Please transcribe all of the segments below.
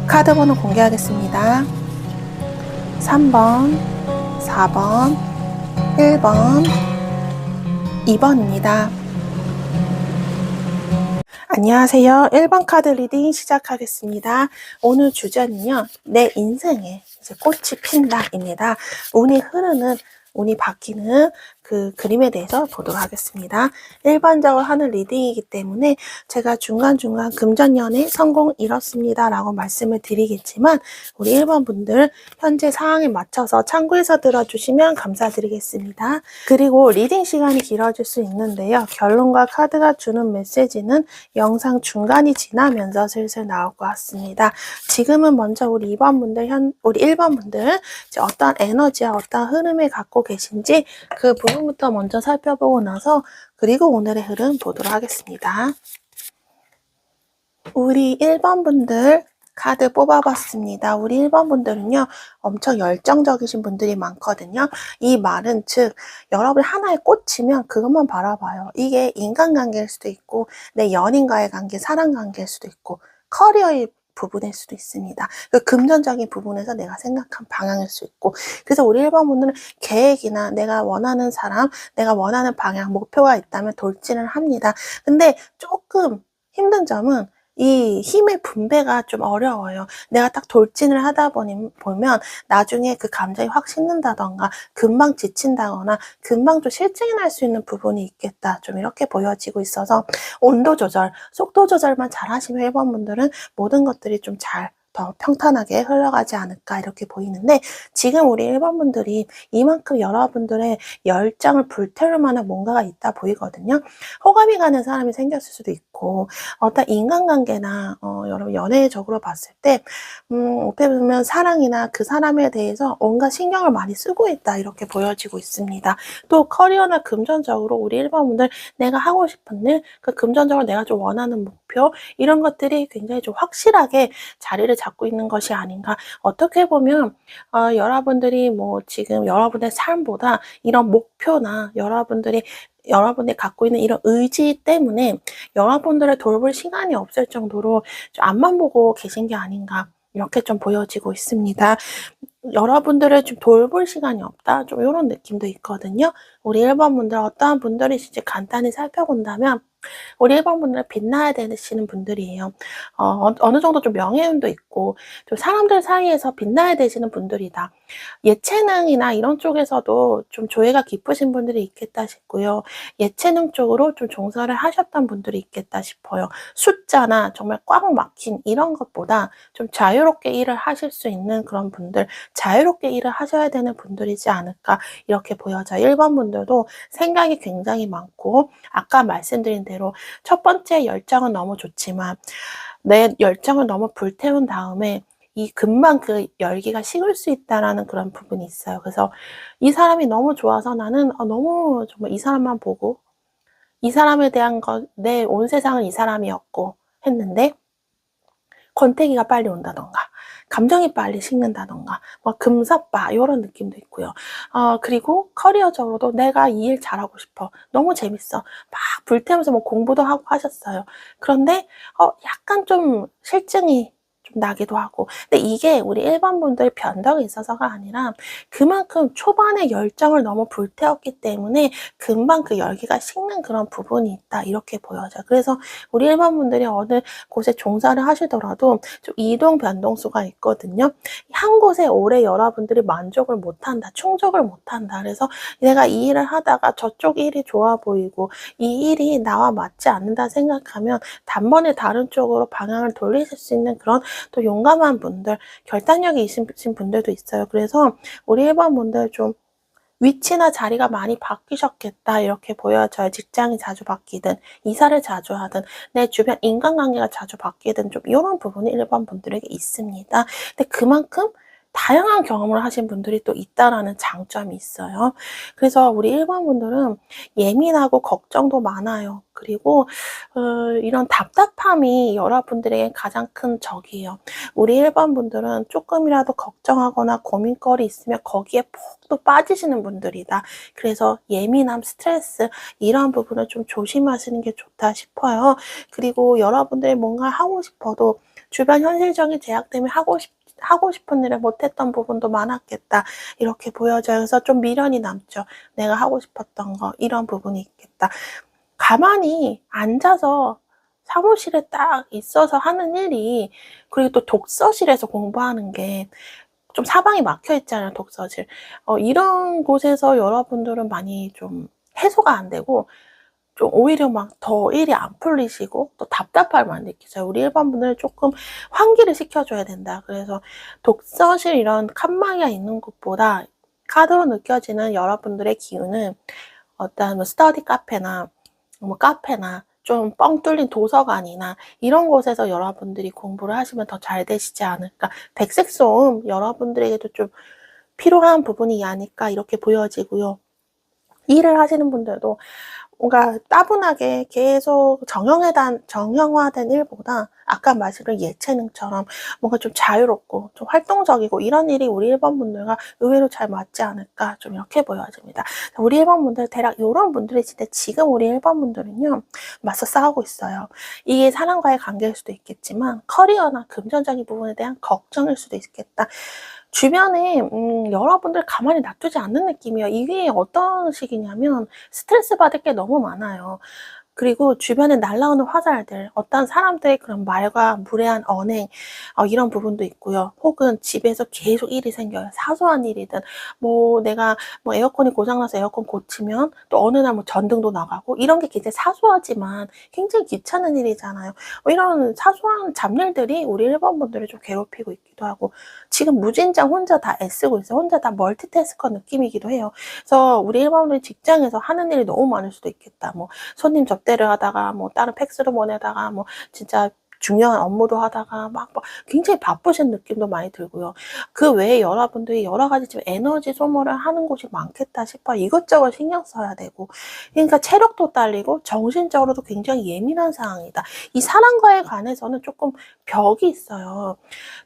카드 번호 공개하겠습니다. 3번, 4번, 1번, 2번입니다. 안녕하세요. 1번 카드 리딩 시작하겠습니다. 오늘 주제는요, 내 인생에 이제 꽃이 핀다입니다. 운이 바뀌는 그 그림에 대해서 보도록 하겠습니다. 일반적으로 하는 리딩이기 때문에 제가 중간중간 금전연애 성공 이렇습니다 라고 말씀을 드리겠지만 우리 1번 분들 현재 상황에 맞춰서 참고해서 들어주시면 감사드리겠습니다. 그리고 리딩 시간이 길어질 수 있는데요. 결론과 카드가 주는 메시지는 영상 중간이 지나면서 슬슬 나올 것 같습니다. 지금은 먼저 우리 1번 분들 어떤 에너지와 어떤 흐름을 갖고 계신지 그 부분부터 먼저 살펴보고 나서 그리고 오늘의 흐름 보도록 하겠습니다. 우리 1번 분들 카드 뽑아봤습니다. 우리 1번 분들은요, 엄청 열정적이신 분들이 많거든요. 이 말은 즉, 여러분이 하나에 꽂히면 그것만 바라봐요. 이게 인간관계일 수도 있고, 내 연인과의 관계, 사랑관계일 수도 있고, 커리어의 부분일 수도 있습니다. 그 금전적인 부분에서 내가 생각한 방향일 수 있고, 그래서 우리 1번 분들은 계획이나 내가 원하는 사람, 내가 원하는 방향, 목표가 있다면 돌진을 합니다. 근데 조금 힘든 점은 이 힘의 분배가 좀 어려워요. 내가 딱 돌진을 하다 보면 나중에 그 감정이 확 식는다던가 금방 지친다거나 금방 좀 실증이 날 수 있는 부분이 있겠다. 좀 이렇게 보여지고 있어서 온도 조절, 속도 조절만 잘 하시면 1번 분들은 모든 것들이 좀 더 평탄하게 흘러가지 않을까 이렇게 보이는데 지금 우리 1번 분들이 이만큼 여러분들의 열정을 불태울 만한 뭔가가 있다 보이거든요. 호감이 가는 사람이 생겼을 수도 있고 어떤 인간관계나 여러분 연애적으로 봤을 때 어떻게 보면 사랑이나 그 사람에 대해서 온갖 신경을 많이 쓰고 있다 이렇게 보여지고 있습니다. 또 커리어나 금전적으로 우리 1번 분들 내가 하고 싶은 일, 그 금전적으로 내가 좀 원하는 목표 이런 것들이 굉장히 좀 확실하게 자리를 잡고 있는 것이 아닌가. 어떻게 보면 여러분들이 뭐 지금 여러분의 삶보다 이런 목표나 여러분들이 갖고 있는 이런 의지 때문에 여러분들을 돌볼 시간이 없을 정도로 좀 앞만 보고 계신 게 아닌가 이렇게 좀 보여지고 있습니다. 여러분들을 좀 돌볼 시간이 없다 좀 이런 느낌도 있거든요. 우리 1번 분들 어떠한 분들이신지 간단히 살펴본다면 우리 1번 분들은 빛나야 되시는 분들이에요. 어느 정도 좀 명예운도 있고 좀 사람들 사이에서 빛나야 되시는 분들이다. 예체능이나 이런 쪽에서도 좀 조예가 깊으신 분들이 있겠다 싶고요. 예체능 쪽으로 좀 종사를 하셨던 분들이 있겠다 싶어요. 숫자나 정말 꽉 막힌 이런 것보다 좀 자유롭게 일을 하실 수 있는 그런 분들, 자유롭게 일을 하셔야 되는 분들이지 않을까 이렇게 보여져요. 1번 분들도 생각이 굉장히 많고 아까 말씀드린 대로 첫 번째 열정은 너무 좋지만 내 열정을 너무 불태운 다음에 금방 그 열기가 식을 수 있다라는 그런 부분이 있어요. 그래서 이 사람이 너무 좋아서 나는 너무 정말 이 사람만 보고 이 사람에 대한 내 온 세상은 이 사람이었고 했는데 권태기가 빨리 온다던가 감정이 빨리 식는다던가 금사빠 이런 느낌도 있고요. 그리고 커리어적으로도 내가 이 일 잘하고 싶어. 너무 재밌어. 막 불태우면서 공부도 하고 하셨어요. 그런데 약간 좀 실증이 좀 나기도 하고 근데 이게 우리 1번 분들 변덕이 있어서가 아니라 그만큼 초반에 열정을 너무 불태웠기 때문에 금방 그 열기가 식는 그런 부분이 있다 이렇게 보여져요. 그래서 우리 1번 분들이 어느 곳에 종사를 하시더라도 좀 이동 변동수가 있거든요. 한 곳에 오래 여러분들이 만족을 못한다, 충족을 못한다. 그래서 내가 이 일을 하다가 저쪽 일이 좋아 보이고 이 일이 나와 맞지 않는다 생각하면 단번에 다른 쪽으로 방향을 돌리실 수 있는 그런 또 용감한 분들, 결단력이 있으신 분들도 있어요. 그래서 우리 1번 분들 좀 위치나 자리가 많이 바뀌셨겠다 이렇게 보여져요. 직장이 자주 바뀌든 이사를 자주 하든 내 주변 인간관계가 자주 바뀌든 좀 이런 부분이 1번 분들에게 있습니다. 근데 그만큼 다양한 경험을 하신 분들이 또 있다라는 장점이 있어요. 그래서 우리 1번 분들은 예민하고 걱정도 많아요. 그리고 이런 답답함이 여러분들에게 가장 큰 적이에요. 우리 1번 분들은 조금이라도 걱정하거나 고민거리 있으면 거기에 푹 또 빠지시는 분들이다. 그래서 예민함, 스트레스 이런 부분을 좀 조심하시는 게 좋다 싶어요. 그리고 여러분들이 뭔가 하고 싶어도 주변 현실적인 제약 때문에 하고 싶은 일을 못했던 부분도 많았겠다. 이렇게 보여져요. 그래서 좀 미련이 남죠. 내가 하고 싶었던 거, 이런 부분이 있겠다. 가만히 앉아서 사무실에 딱 있어서 하는 일이, 그리고 또 독서실에서 공부하는 게 좀 사방이 막혀 있잖아요, 독서실. 이런 곳에서 여러분들은 많이 좀 해소가 안 되고, 좀 오히려 막 더 일이 안 풀리시고 또 답답함을 느끼세요. 우리 일반 분들은 조금 환기를 시켜줘야 된다. 그래서 독서실 이런 칸막이가 있는 곳보다 카드로 느껴지는 여러분들의 기운은 어떤 뭐 스터디 카페나 뭐 카페나 좀 뻥 뚫린 도서관이나 이런 곳에서 여러분들이 공부를 하시면 더 잘 되시지 않을까. 백색 소음 여러분들에게도 좀 필요한 부분이 아닐까 이렇게 보여지고요. 일을 하시는 분들도 뭔가 따분하게 계속 정형화된 일보다 아까 말씀드린 예체능처럼 뭔가 좀 자유롭고 좀 활동적이고 이런 일이 우리 1번 분들과 의외로 잘 맞지 않을까 좀 이렇게 보여집니다. 우리 1번 분들 대략 이런 분들이신데 지금 우리 1번 분들은요 맞서 싸우고 있어요. 이게 사람과의 관계일 수도 있겠지만 커리어나 금전적인 부분에 대한 걱정일 수도 있겠다. 주변에 여러분들 가만히 놔두지 않는 느낌이에요. 이게 어떤 식이냐면 스트레스 받을 게 너무 많아요. 그리고 주변에 날라오는 화살들, 어떤 사람들의 그런 말과 무례한 언행, 이런 부분도 있고요. 혹은 집에서 계속 일이 생겨요. 사소한 일이든, 뭐 내가 뭐 에어컨이 고장나서 에어컨 고치면 또 어느 날 뭐 전등도 나가고 이런 게 굉장히 사소하지만 굉장히 귀찮은 일이잖아요. 이런 사소한 잡일들이 우리 일본 분들을 좀 괴롭히고 있기도 하고 지금 무진장 혼자 다 애쓰고 있어요. 혼자 다 멀티태스커 느낌이기도 해요. 그래서 우리 일본 분들 직장에서 하는 일이 너무 많을 수도 있겠다. 뭐 손님 접대를 하다가 뭐 다른 팩스로 보내다가 뭐 진짜 중요한 업무도 하다가 막 굉장히 바쁘신 느낌도 많이 들고요. 그 외에 여러분들이 여러 가지 지금 에너지 소모를 하는 곳이 많겠다 싶어요. 이것저것 신경 써야 되고. 그러니까 체력도 딸리고 정신적으로도 굉장히 예민한 상황이다. 이 사람과에 관해서는 조금 벽이 있어요.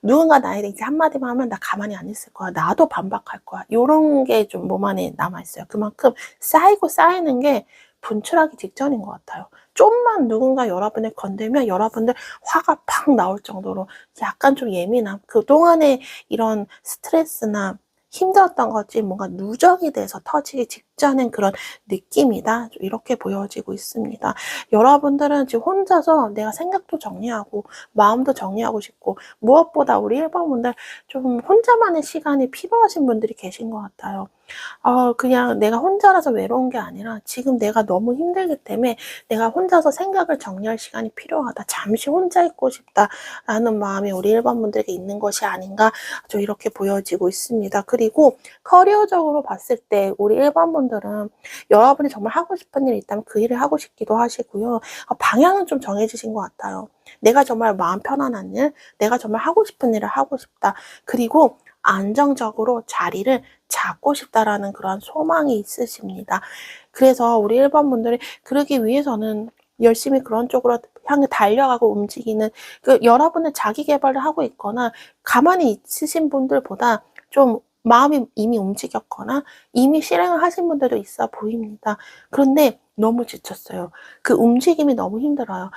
누군가 나에 대해 한마디만 하면 나 가만히 안 있을 거야. 나도 반박할 거야. 요런 게 좀 몸 안에 남아있어요. 그만큼 쌓이고 쌓이는 게 분출하기 직전인 것 같아요. 좀만 누군가 여러분을 건들면 여러분들 화가 팍 나올 정도로 약간 좀 예민함, 그동안의 이런 스트레스나 힘들었던 것이 뭔가 누적이 돼서 터지기 직전인 그런 느낌이다. 이렇게 보여지고 있습니다. 여러분들은 지금 혼자서 내가 생각도 정리하고 마음도 정리하고 싶고 무엇보다 우리 1번 분들 좀 혼자만의 시간이 필요하신 분들이 계신 것 같아요. 그냥 내가 혼자라서 외로운 게 아니라 지금 내가 너무 힘들기 때문에 내가 혼자서 생각을 정리할 시간이 필요하다. 잠시 혼자 있고 싶다라는 마음이 우리 1번 분들에게 있는 것이 아닌가 좀 이렇게 보여지고 있습니다. 그리고 커리어적으로 봤을 때 우리 1번 분들은 여러분이 정말 하고 싶은 일이 있다면 그 일을 하고 싶기도 하시고요. 방향은 좀 정해지신 것 같아요. 내가 정말 마음 편안한 일, 내가 정말 하고 싶은 일을 하고 싶다. 그리고 안정적으로 자리를 잡고 싶다라는 그런 소망이 있으십니다. 그래서 우리 1번 분들이 그러기 위해서는 열심히 그런 쪽으로 향해 달려가고 움직이는 여러분은 자기 개발을 하고 있거나 가만히 있으신 분들보다 좀 마음이 이미 움직였거나 이미 실행을 하신 분들도 있어 보입니다. 그런데 너무 지쳤어요. 그 움직임이 너무 힘들어요.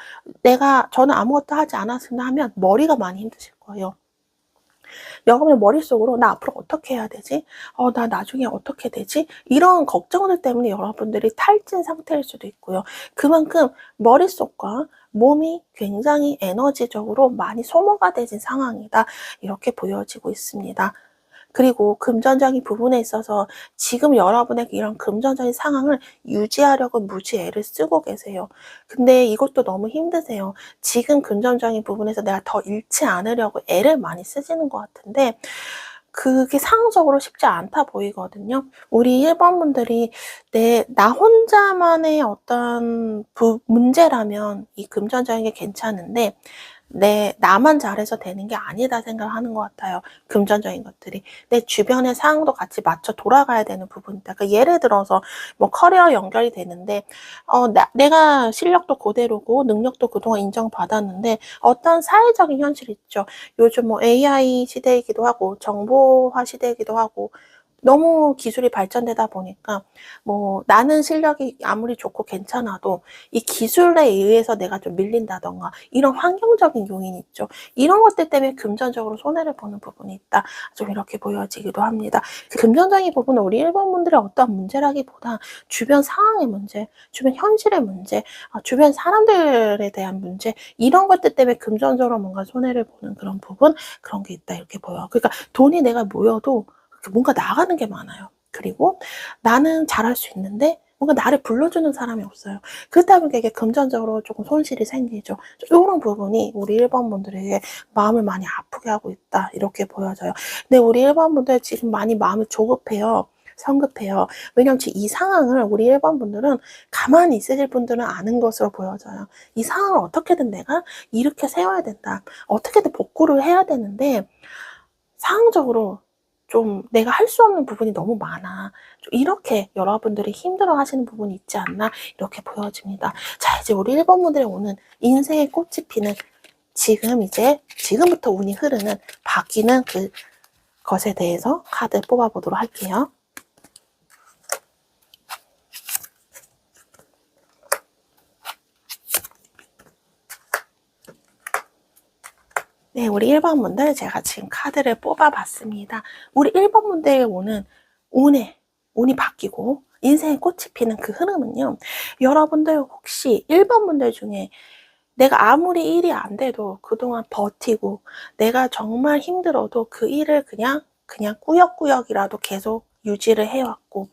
저는 아무것도 하지 않았으면 하면 머리가 많이 힘드실 거예요. 여러분의 머릿속으로 나 앞으로 어떻게 해야 되지? 나 나중에 어떻게 되지? 이런 걱정들 때문에 여러분들이 탈진 상태일 수도 있고요. 그만큼 머릿속과 몸이 굉장히 에너지적으로 많이 소모가 되진 상황이다. 이렇게 보여지고 있습니다. 그리고 금전적인 부분에 있어서 지금 여러분의 이런 금전적인 상황을 유지하려고 무지 애를 쓰고 계세요. 근데 이것도 너무 힘드세요. 지금 금전적인 부분에서 내가 더 잃지 않으려고 애를 많이 쓰시는 것 같은데 그게 상황적으로 쉽지 않다 보이거든요. 우리 1번 분들이 나 혼자만의 어떤 문제라면 이 금전적인 게 괜찮은데 나만 잘해서 되는 게 아니다 생각하는 것 같아요. 금전적인 것들이. 내 주변의 상황도 같이 맞춰 돌아가야 되는 부분이다. 그러니까 예를 들어서 뭐 커리어 연결이 되는데 내가 실력도 그대로고 능력도 그동안 인정받았는데 어떤 사회적인 현실이 있죠. 요즘 뭐 AI 시대이기도 하고 정보화 시대이기도 하고 너무 기술이 발전되다 보니까 뭐 나는 실력이 아무리 좋고 괜찮아도 이 기술에 의해서 내가 좀 밀린다던가 이런 환경적인 요인이 있죠. 이런 것들 때문에 금전적으로 손해를 보는 부분이 있다. 좀 이렇게 보여지기도 합니다. 금전적인 부분은 우리 1번 분들의 어떤 문제라기보다 주변 상황의 문제, 주변 현실의 문제, 주변 사람들에 대한 문제, 이런 것들 때문에 금전적으로 뭔가 손해를 보는 그런 부분, 그런 게 있다 이렇게 보여요. 그러니까 돈이 내가 모여도 뭔가 나가는 게 많아요. 그리고 나는 잘할 수 있는데 뭔가 나를 불러주는 사람이 없어요. 그렇다 보니까 이게 금전적으로 조금 손실이 생기죠. 이런 부분이 우리 1번 분들에게 마음을 많이 아프게 하고 있다 이렇게 보여져요. 근데 우리 1번 분들 지금 많이 마음이 조급해요. 성급해요. 왜냐면 이 상황을 우리 1번 분들은 가만히 있으실 분들은 아는 것으로 보여져요. 이 상황을 어떻게든 내가 이렇게 세워야 된다. 어떻게든 복구를 해야 되는데 상황적으로 좀 내가 할 수 없는 부분이 너무 많아. 이렇게 여러분들이 힘들어 하시는 부분이 있지 않나 이렇게 보여집니다. 자, 이제 우리 1번 분들이 오는 인생의 꽃이 피는 지금부터 운이 흐르는 바뀌는 그 것에 대해서 카드 뽑아보도록 할게요. 네, 우리 1번 분들 제가 지금 카드를 뽑아봤습니다. 우리 1번 분들에게 오는 운이 바뀌고 인생의 꽃이 피는 그 흐름은요. 여러분들 혹시 1번 분들 중에 내가 아무리 일이 안 돼도 그동안 버티고 내가 정말 힘들어도 그 일을 그냥 꾸역꾸역이라도 계속 유지를 해왔고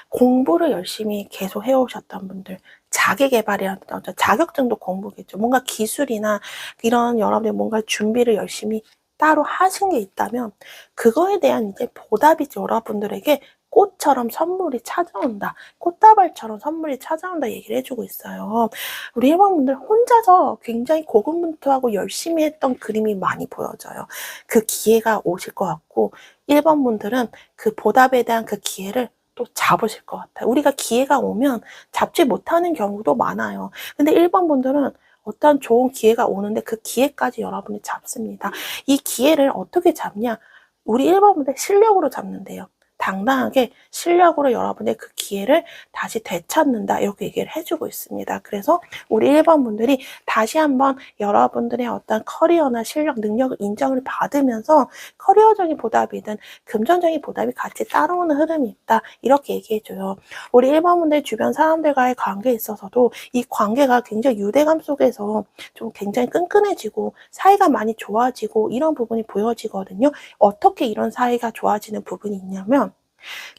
공부를 열심히 계속 해오셨던 분들, 자기계발이라는 자격증도 공부겠죠. 뭔가 기술이나 이런 여러분의 뭔가 준비를 열심히 따로 하신 게 있다면 그거에 대한 이제 보답이 여러분들에게 꽃처럼 선물이 찾아온다. 꽃다발처럼 선물이 찾아온다 얘기를 해주고 있어요. 우리 1번 분들 혼자서 굉장히 고군분투하고 열심히 했던 그림이 많이 보여져요. 그 기회가 오실 것 같고 1번 분들은 그 보답에 대한 그 기회를 또 잡으실 것 같아요. 우리가 기회가 오면 잡지 못하는 경우도 많아요. 근데 1번 분들은 어떤 좋은 기회가 오는데 그 기회까지 여러분이 잡습니다. 이 기회를 어떻게 잡냐? 우리 1번 분들 실력으로 잡는데요. 당당하게 실력으로 여러분의 그 기회를 다시 되찾는다 이렇게 얘기를 해주고 있습니다. 그래서 우리 1번 분들이 다시 한번 여러분들의 어떤 커리어나 실력, 능력을 인정을 받으면서 커리어적인 보답이든 금전적인 보답이 같이 따라오는 흐름이 있다 이렇게 얘기해줘요. 우리 1번 분들 주변 사람들과의 관계에 있어서도 이 관계가 굉장히 유대감 속에서 좀 굉장히 끈끈해지고 사이가 많이 좋아지고 이런 부분이 보여지거든요. 어떻게 이런 사이가 좋아지는 부분이 있냐면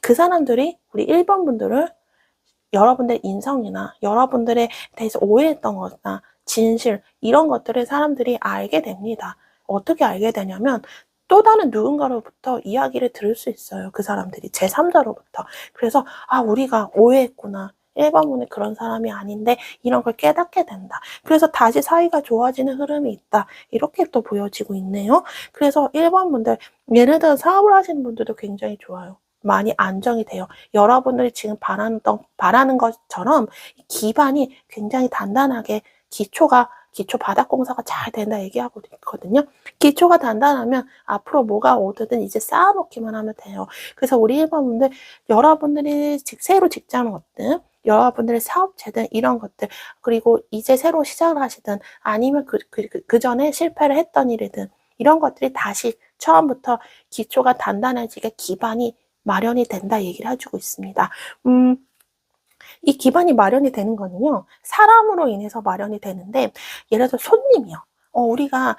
그 사람들이 우리 1번 분들을 여러분들의 인성이나 여러분들에 대해서 오해했던 거나 진실 이런 것들을 사람들이 알게 됩니다. 어떻게 알게 되냐면 또 다른 누군가로부터 이야기를 들을 수 있어요. 그 사람들이 제3자로부터. 그래서 우리가 오해했구나. 1번 분은 그런 사람이 아닌데 이런 걸 깨닫게 된다. 그래서 다시 사이가 좋아지는 흐름이 있다. 이렇게 또 보여지고 있네요. 그래서 1번 분들 예를 들어 사업을 하시는 분들도 굉장히 좋아요. 많이 안정이 돼요. 여러분들이 지금 바라는 것처럼 기반이 굉장히 단단하게 기초 바닥 공사가 잘 된다 얘기하고 있거든요. 기초가 단단하면 앞으로 뭐가 오든 이제 쌓아놓기만 하면 돼요. 그래서 우리 1번 분들 여러분들이 새로 직장을 얻든 여러분들의 사업체든 이런 것들 그리고 이제 새로 시작을 하시든 아니면 그 전에 실패를 했던 일이든 이런 것들이 다시 처음부터 기초가 단단해지게 기반이 마련이 된다 얘기를 해주고 있습니다. 이 기반이 마련이 되는 거는요. 사람으로 인해서 마련이 되는데 예를 들어 손님이요. 우리가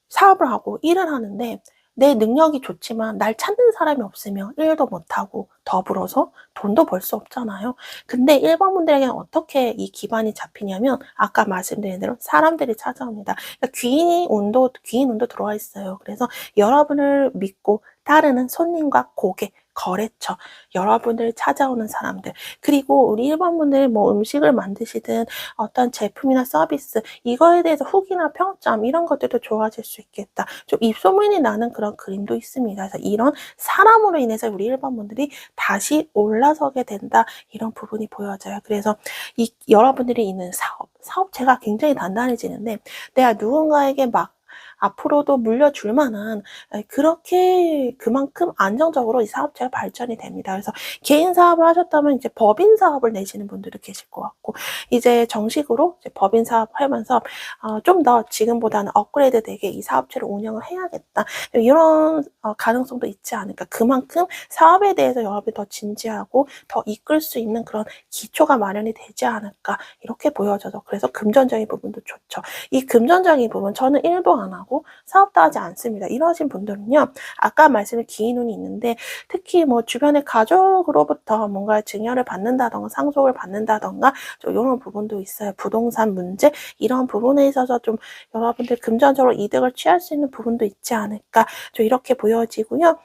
사업을 하고 일을 하는데 내 능력이 좋지만 날 찾는 사람이 없으면 일도 못하고 더불어서 돈도 벌 수 없잖아요. 근데 1번 분들에게는 어떻게 이 기반이 잡히냐면 아까 말씀드린 대로 사람들이 찾아옵니다. 그러니까 귀인 운도 들어와 있어요. 그래서 여러분을 믿고 따르는 손님과 고객, 거래처, 여러분들 찾아오는 사람들 그리고 우리 1번 분들 뭐 음식을 만드시든 어떤 제품이나 서비스 이거에 대해서 후기나 평점 이런 것들도 좋아질 수 있겠다. 좀 입소문이 나는 그런 그림도 있습니다. 그래서 이런 사람으로 인해서 우리 1번 분들이 다시 올라서게 된다. 이런 부분이 보여져요. 그래서 여러분들이 있는 사업체가 굉장히 단단해지는데 내가 누군가에게 막 앞으로도 물려줄 만한 그렇게 그만큼 안정적으로 이 사업체가 발전이 됩니다. 그래서 개인 사업을 하셨다면 이제 법인 사업을 내시는 분들도 계실 것 같고 이제 정식으로 이제 법인 사업하면서 좀 더 지금보다는 업그레이드 되게 이 사업체를 운영을 해야겠다. 이런 가능성도 있지 않을까. 그만큼 사업에 대해서 여러분이 더 진지하고 더 이끌 수 있는 그런 기초가 마련이 되지 않을까 이렇게 보여져서 그래서 금전적인 부분도 좋죠. 이 금전적인 부분 저는 1도 안 하고 사업도 하지 않습니다. 이러신 분들은요. 아까 말씀드린 긴 운이 있는데 특히 뭐 주변의 가족으로부터 뭔가 증여를 받는다던가 상속을 받는다던가 좀 이런 부분도 있어요. 부동산 문제 이런 부분에 있어서 좀 여러분들 금전적으로 이득을 취할 수 있는 부분도 있지 않을까 좀 이렇게 보여지고요.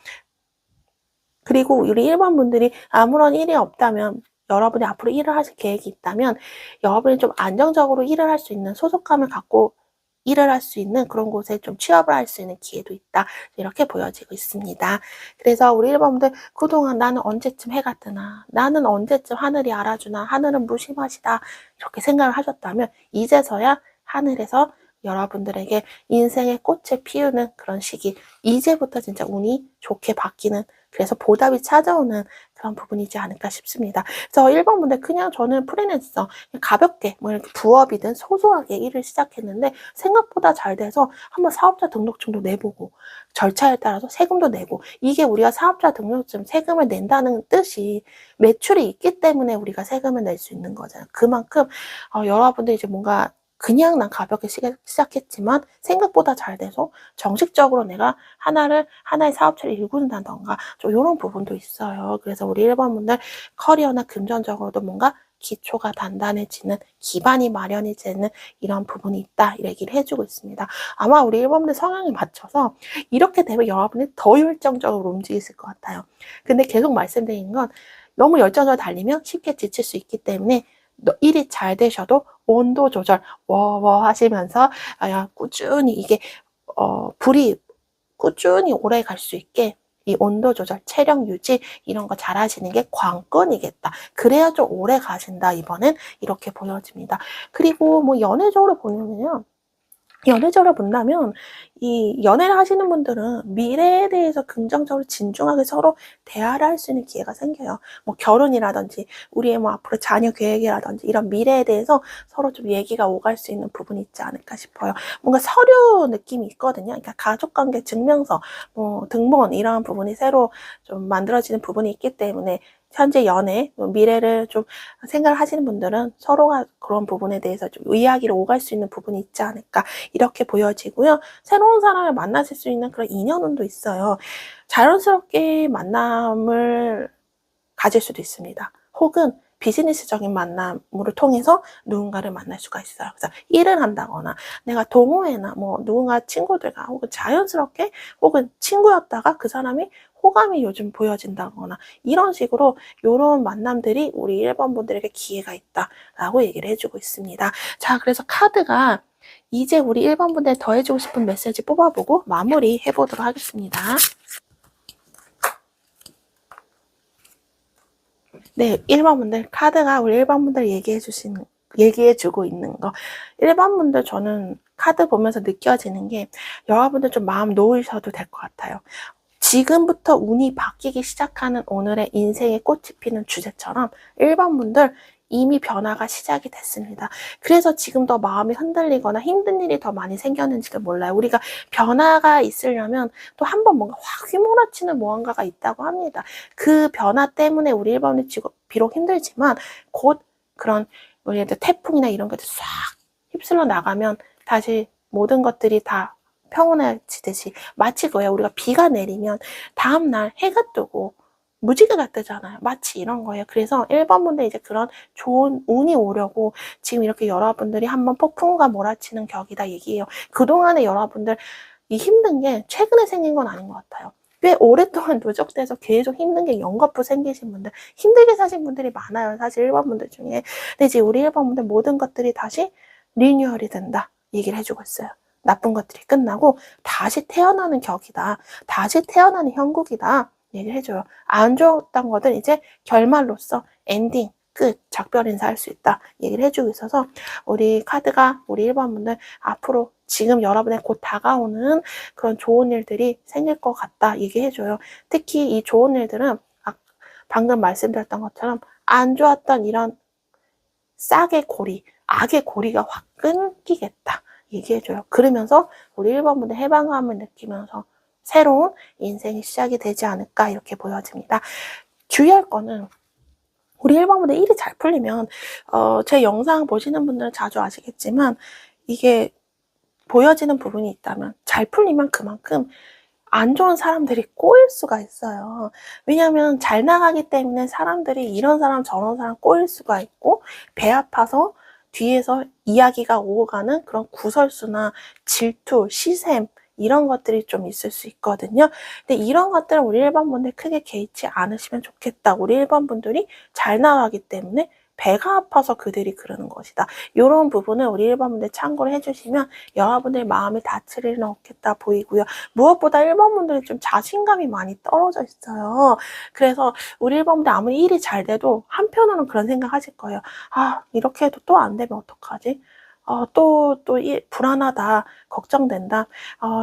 그리고 우리 1번 분들이 아무런 일이 없다면 여러분이 앞으로 일을 하실 계획이 있다면 여러분이 좀 안정적으로 일을 할 수 있는 소속감을 갖고 일을 할 수 있는 그런 곳에 좀 취업을 할 수 있는 기회도 있다. 이렇게 보여지고 있습니다. 그래서 우리 1번 분들 그동안 나는 언제쯤 해가 뜨나 나는 언제쯤 하늘이 알아주나 하늘은 무심하시다 이렇게 생각을 하셨다면 이제서야 하늘에서 여러분들에게 인생의 꽃을 피우는 그런 시기 이제부터 진짜 운이 좋게 바뀌는 그래서 보답이 찾아오는 그런 부분이지 않을까 싶습니다. 그래서 1번 분들 그냥 저는 프리랜서 가볍게 뭐 이렇게 부업이든 소소하게 일을 시작했는데 생각보다 잘 돼서 한번 사업자 등록증도 내보고 절차에 따라서 세금도 내고 이게 우리가 사업자 등록증 세금을 낸다는 뜻이 매출이 있기 때문에 우리가 세금을 낼 수 있는 거잖아요. 그만큼 여러분들 이제 뭔가 그냥 난 가볍게 시작했지만 생각보다 잘 돼서 정식적으로 내가 하나의 사업체를 일군다던가 좀 이런 부분도 있어요. 그래서 우리 1번 분들 커리어나 금전적으로도 뭔가 기초가 단단해지는 기반이 마련이 되는 이런 부분이 있다 이 얘기를 해주고 있습니다. 아마 우리 1번 분들 성향에 맞춰서 이렇게 되면 여러분이 더 열정적으로 움직이실 것 같아요. 근데 계속 말씀드린 건 너무 열정적으로 달리면 쉽게 지칠 수 있기 때문에 일이 잘 되셔도 온도 조절 워워 하시면서 꾸준히 이게 불이 꾸준히 오래 갈 수 있게 이 온도 조절, 체력 유지 이런 거 잘 하시는 게 관건이겠다. 그래야 좀 오래 가신다 이번엔 이렇게 보여집니다. 그리고 뭐 연애적으로 보면요. 연애적으로 본다면 이 연애를 하시는 분들은 미래에 대해서 긍정적으로 진중하게 서로 대화를 할 수 있는 기회가 생겨요. 뭐 결혼이라든지 우리의 뭐 앞으로 자녀 계획이라든지 이런 미래에 대해서 서로 좀 얘기가 오갈 수 있는 부분이 있지 않을까 싶어요. 뭔가 서류 느낌이 있거든요. 그러니까 가족관계 증명서, 뭐 등본 이런 부분이 새로 좀 만들어지는 부분이 있기 때문에 현재 연애, 미래를 좀 생각을 하시는 분들은 서로가 그런 부분에 대해서 좀 이야기를 오갈 수 있는 부분이 있지 않을까 이렇게 보여지고요. 새로운 사람을 만나실 수 있는 그런 인연운도 있어요. 자연스럽게 만남을 가질 수도 있습니다. 혹은 비즈니스적인 만남을 통해서 누군가를 만날 수가 있어요. 그래서 일을 한다거나 내가 동호회나 뭐 누군가 친구들과 혹은 자연스럽게 혹은 친구였다가 그 사람이 호감이 요즘 보여진다거나 이런 식으로 이런 만남들이 우리 1번 분들에게 기회가 있다라고 얘기를 해주고 있습니다. 자, 그래서 카드가 이제 우리 1번 분들 더해주고 싶은 메시지 뽑아보고 마무리 해보도록 하겠습니다. 네, 1번 분들 카드가 우리 1번 분들 얘기해주고 있는 거. 1번 분들 저는 카드 보면서 느껴지는 게 여러분들 좀 마음 놓으셔도 될 것 같아요. 지금부터 운이 바뀌기 시작하는 오늘의 인생의 꽃이 피는 주제처럼 1번 분들 이미 변화가 시작이 됐습니다. 그래서 지금 더 마음이 흔들리거나 힘든 일이 더 많이 생겼는지도 몰라요. 우리가 변화가 있으려면 또 한 번 뭔가 확 휘몰아치는 무언가가 있다고 합니다. 그 변화 때문에 우리 1번이 지금 비록 힘들지만 곧 그런 예를 들어 태풍이나 이런 것들 싹 휩쓸러 나가면 다시 모든 것들이 다 평온해지듯이 마치 그거예요. 우리가 비가 내리면 다음날 해가 뜨고 무지개가 뜨잖아요. 마치 이런 거예요. 그래서 1번 분들 이제 그런 좋은 운이 오려고 지금 이렇게 여러분들이 한번 폭풍과 몰아치는 격이다 얘기해요. 그동안에 여러분들 이 힘든 게 최근에 생긴 건 아닌 것 같아요. 꽤 오랫동안 누적돼서 계속 힘든 게 연거푸 생기신 분들, 힘들게 사신 분들이 많아요. 사실 1번 분들 중에. 근데 이제 우리 1번 분들 모든 것들이 다시 리뉴얼이 된다 얘기를 해주고 있어요. 나쁜 것들이 끝나고 다시 태어나는 격이다. 다시 태어나는 형국이다. 얘기를 해줘요. 안 좋았던 것들 이제 결말로서 엔딩, 끝, 작별 인사할 수 있다 얘기를 해주고 있어서 우리 카드가 우리 1번 분들 앞으로 지금 여러분의 곧 다가오는 그런 좋은 일들이 생길 것 같다 얘기해줘요. 특히 이 좋은 일들은 방금 말씀드렸던 것처럼 안 좋았던 이런 싹의 고리, 악의 고리가 확 끊기겠다 얘기해줘요. 그러면서 우리 1번 분들 해방감을 느끼면서 새로운 인생이 시작이 되지 않을까 이렇게 보여집니다. 주의할 거는 우리 1번 분들 일이 잘 풀리면 제 영상 보시는 분들은 자주 아시겠지만 이게 보여지는 부분이 있다면 잘 풀리면 그만큼 안 좋은 사람들이 꼬일 수가 있어요. 왜냐하면 잘 나가기 때문에 사람들이 이런 사람 저런 사람 꼬일 수가 있고 배 아파서 뒤에서 이야기가 오고 가는 그런 구설수나 질투, 시샘 이런 것들이 좀 있을 수 있거든요. 근데 이런 것들은 우리 1번 분들 크게 개의치 않으시면 좋겠다. 우리 1번 분들이 잘 나가기 때문에 배가 아파서 그들이 그러는 것이다. 이런 부분을 우리 1번 분들 참고를 해주시면 여러분들 마음이 다칠 일은 없겠다 보이고요. 무엇보다 1번 분들이 좀 자신감이 많이 떨어져 있어요. 그래서 우리 1번 분들 아무리 일이 잘 돼도 한편으로는 그런 생각 하실 거예요. 아, 이렇게 해도 또 안 되면 어떡하지? 또 불안하다, 걱정된다.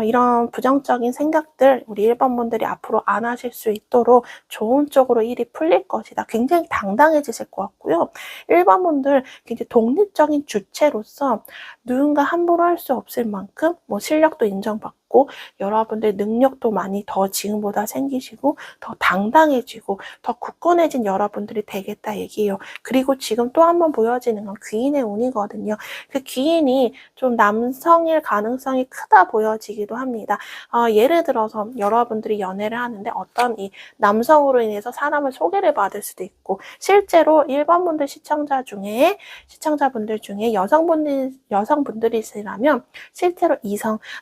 이런 부정적인 생각들 우리 1번 분들이 앞으로 안 하실 수 있도록 좋은 쪽으로 일이 풀릴 것이다. 굉장히 당당해지실 것 같고요. 1번 분들 굉장히 독립적인 주체로서 누군가 함부로 할 수 없을 만큼 뭐 실력도 인정받고 여러분들 능력도 많이 더 지금보다 생기시고 더 당당해지고 더 굳건해진 여러분들이 되겠다 얘기예요. 그리고 지금 또 한 번 보여지는 건 귀인의 운이거든요. 그 귀인이 좀 남성일 가능성이 크다 보여지기도 합니다. 예를 들어서 여러분들이 연애를 하는데 어떤 이 남성으로 인해서 사람을 소개를 받을 수도 있고 실제로 1번 분들 시청자분들 중에 여성분들이시라면 실제로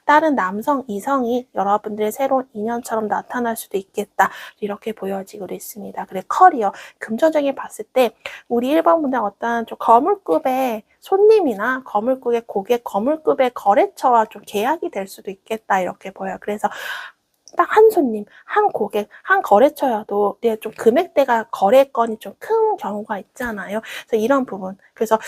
다른 남성 이성이 여러분들의 새로운 인연처럼 나타날 수도 있겠다. 이렇게 보여지고 있습니다. 그래 커리어, 금전적인 봤을 때 우리 1번 분들 어떤 좀 거물급의 손님이나 거물급의 고객, 거물급의 거래처와 좀 계약이 될 수도 있겠다. 이렇게 보여요. 그래서 딱 한 손님, 한 고객, 한 거래처여도 좀 금액대가 거래건이 좀 큰 경우가 있잖아요. 그래서 이런 부분. 그래서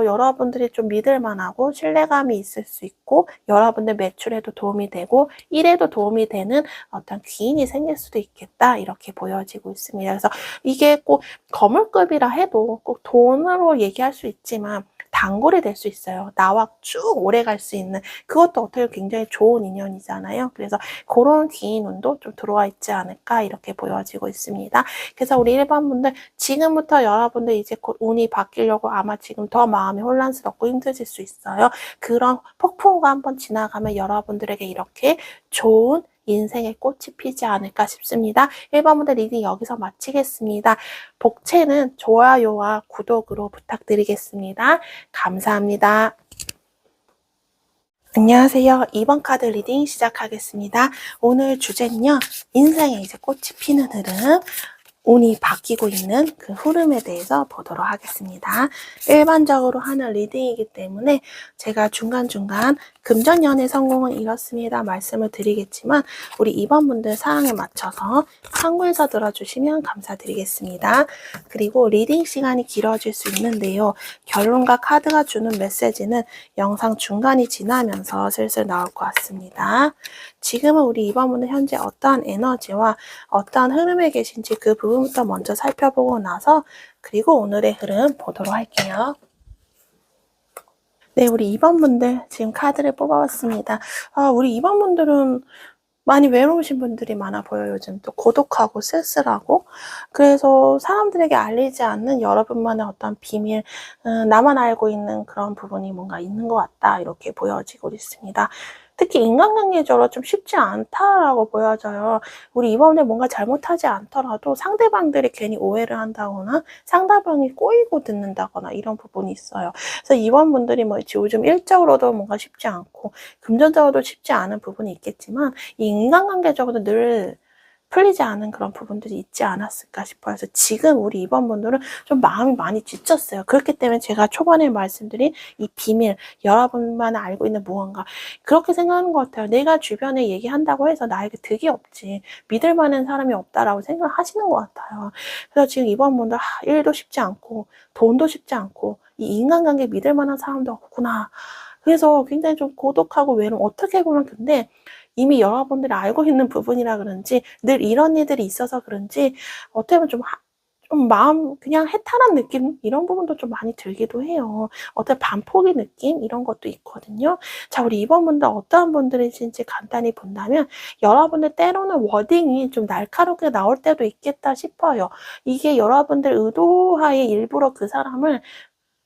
여러분들이 좀 믿을만하고 신뢰감이 있을 수 있고 여러분들 매출에도 도움이 되고 일에도 도움이 되는 어떤 귀인이 생길 수도 있겠다. 이렇게 보여지고 있습니다. 그래서 이게 꼭 거물급이라 해도 꼭 돈으로 얘기할 수 있지만 단골이 될 수 있어요. 나와 쭉 오래 갈 수 있는 그것도 어떻게 굉장히 좋은 인연이잖아요. 그래서 그런 귀인 운도 좀 들어와 있지 않을까 이렇게 보여지고 있습니다. 그래서 우리 1번 분들 지금부터 여러분들 이제 곧 운이 바뀌려고 아마 지금 더 마음이 혼란스럽고 힘드실 수 있어요. 그런 폭풍우가 한번 지나가면 여러분들에게 이렇게 좋은 인생의 꽃이 피지 않을까 싶습니다. 1번 분들 리딩 여기서 마치겠습니다. 복채는 좋아요와 구독으로 부탁드리겠습니다. 감사합니다. 안녕하세요. 2번 카드 리딩 시작하겠습니다. 오늘 주제는요. 인생에 이제 꽃이 피는 흐름, 운이 바뀌고 있는 그 흐름에 대해서 보도록 하겠습니다. 일반적으로 하는 리딩이기 때문에 제가 중간중간 금전연애 성공은 이렇습니다 말씀을 드리겠지만 우리 2번 분들 사항에 맞춰서 참고해서 들어주시면 감사드리겠습니다. 그리고 리딩 시간이 길어질 수 있는데요. 결론과 카드가 주는 메시지는 영상 중간이 지나면서 슬슬 나올 것 같습니다. 지금은 우리 2번 분은 현재 어떠한 에너지와 어떠한 흐름에 계신지 그 부분부터 먼저 살펴보고 나서 그리고 오늘의 흐름 보도록 할게요. 네, 우리 2번 분들 지금 카드를 뽑아봤습니다. 우리 2번 분들은 많이 외로우신 분들이 많아 보여요. 요즘 또 고독하고 쓸쓸하고 그래서 사람들에게 알리지 않는 여러분만의 어떤 비밀, 나만 알고 있는 그런 부분이 뭔가 있는 것 같다 이렇게 보여지고 있습니다. 특히 인간관계적으로 좀 쉽지 않다라고 보여져요. 우리 이번에 뭔가 잘못하지 않더라도 상대방들이 괜히 오해를 한다거나 상대방이 꼬이고 듣는다거나 이런 부분이 있어요. 그래서 이번 분들이 뭐 요즘 일적으로도 뭔가 쉽지 않고 금전적으로도 쉽지 않은 부분이 있겠지만 이 인간관계적으로 늘 풀리지 않은 그런 부분들이 있지 않았을까 싶어요. 그래서 지금 우리 2번분들은 좀 마음이 많이 지쳤어요. 그렇기 때문에 제가 초반에 말씀드린 이 비밀, 여러분만 알고 있는 무언가, 그렇게 생각하는 것 같아요. 내가 주변에 얘기한다고 해서 나에게 득이 없지, 믿을 만한 사람이 없다라고 생각하시는 것 같아요. 그래서 지금 2번분들 일도 쉽지 않고 돈도 쉽지 않고 이 인간관계 믿을 만한 사람도 없구나. 그래서 굉장히 좀 고독하고 외로움, 어떻게 보면 근데 이미 여러분들이 알고 있는 부분이라 그런지 늘 이런 일들이 있어서 그런지 어떻게 보면 좀 마음 그냥 해탈한 느낌, 이런 부분도 좀 많이 들기도 해요. 어떤 반포기 느낌 이런 것도 있거든요. 자, 우리 2번분들 어떠한 분들이신지 간단히 본다면, 여러분들 때로는 워딩이 좀 날카롭게 나올 때도 있겠다 싶어요. 이게 여러분들 의도하에 일부러 그 사람을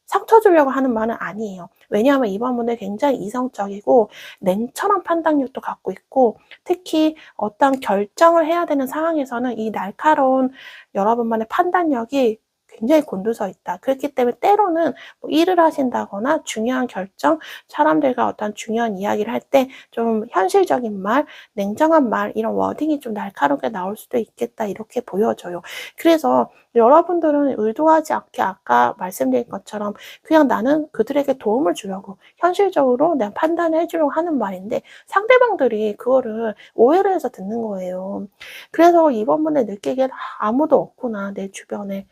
상처 주려고 하는 말은 아니에요. 왜냐하면 2번분들 굉장히 이성적이고 냉철한 판단력도 갖고 있고, 특히 어떤 결정을 해야 되는 상황에서는 이 날카로운 여러분만의 판단력이 굉장히 곤두서 있다. 그렇기 때문에 때로는 뭐 일을 하신다거나 중요한 결정, 사람들과 어떤 중요한 이야기를 할 때 좀 현실적인 말, 냉정한 말, 이런 워딩이 좀 날카롭게 나올 수도 있겠다, 이렇게 보여져요. 그래서 여러분들은 의도하지 않게 아까 말씀드린 것처럼 그냥 나는 그들에게 도움을 주려고 현실적으로 내가 판단을 해주려고 하는 말인데, 상대방들이 그거를 오해를 해서 듣는 거예요. 그래서 이번분에 느끼기엔 아무도 없구나, 내 주변에.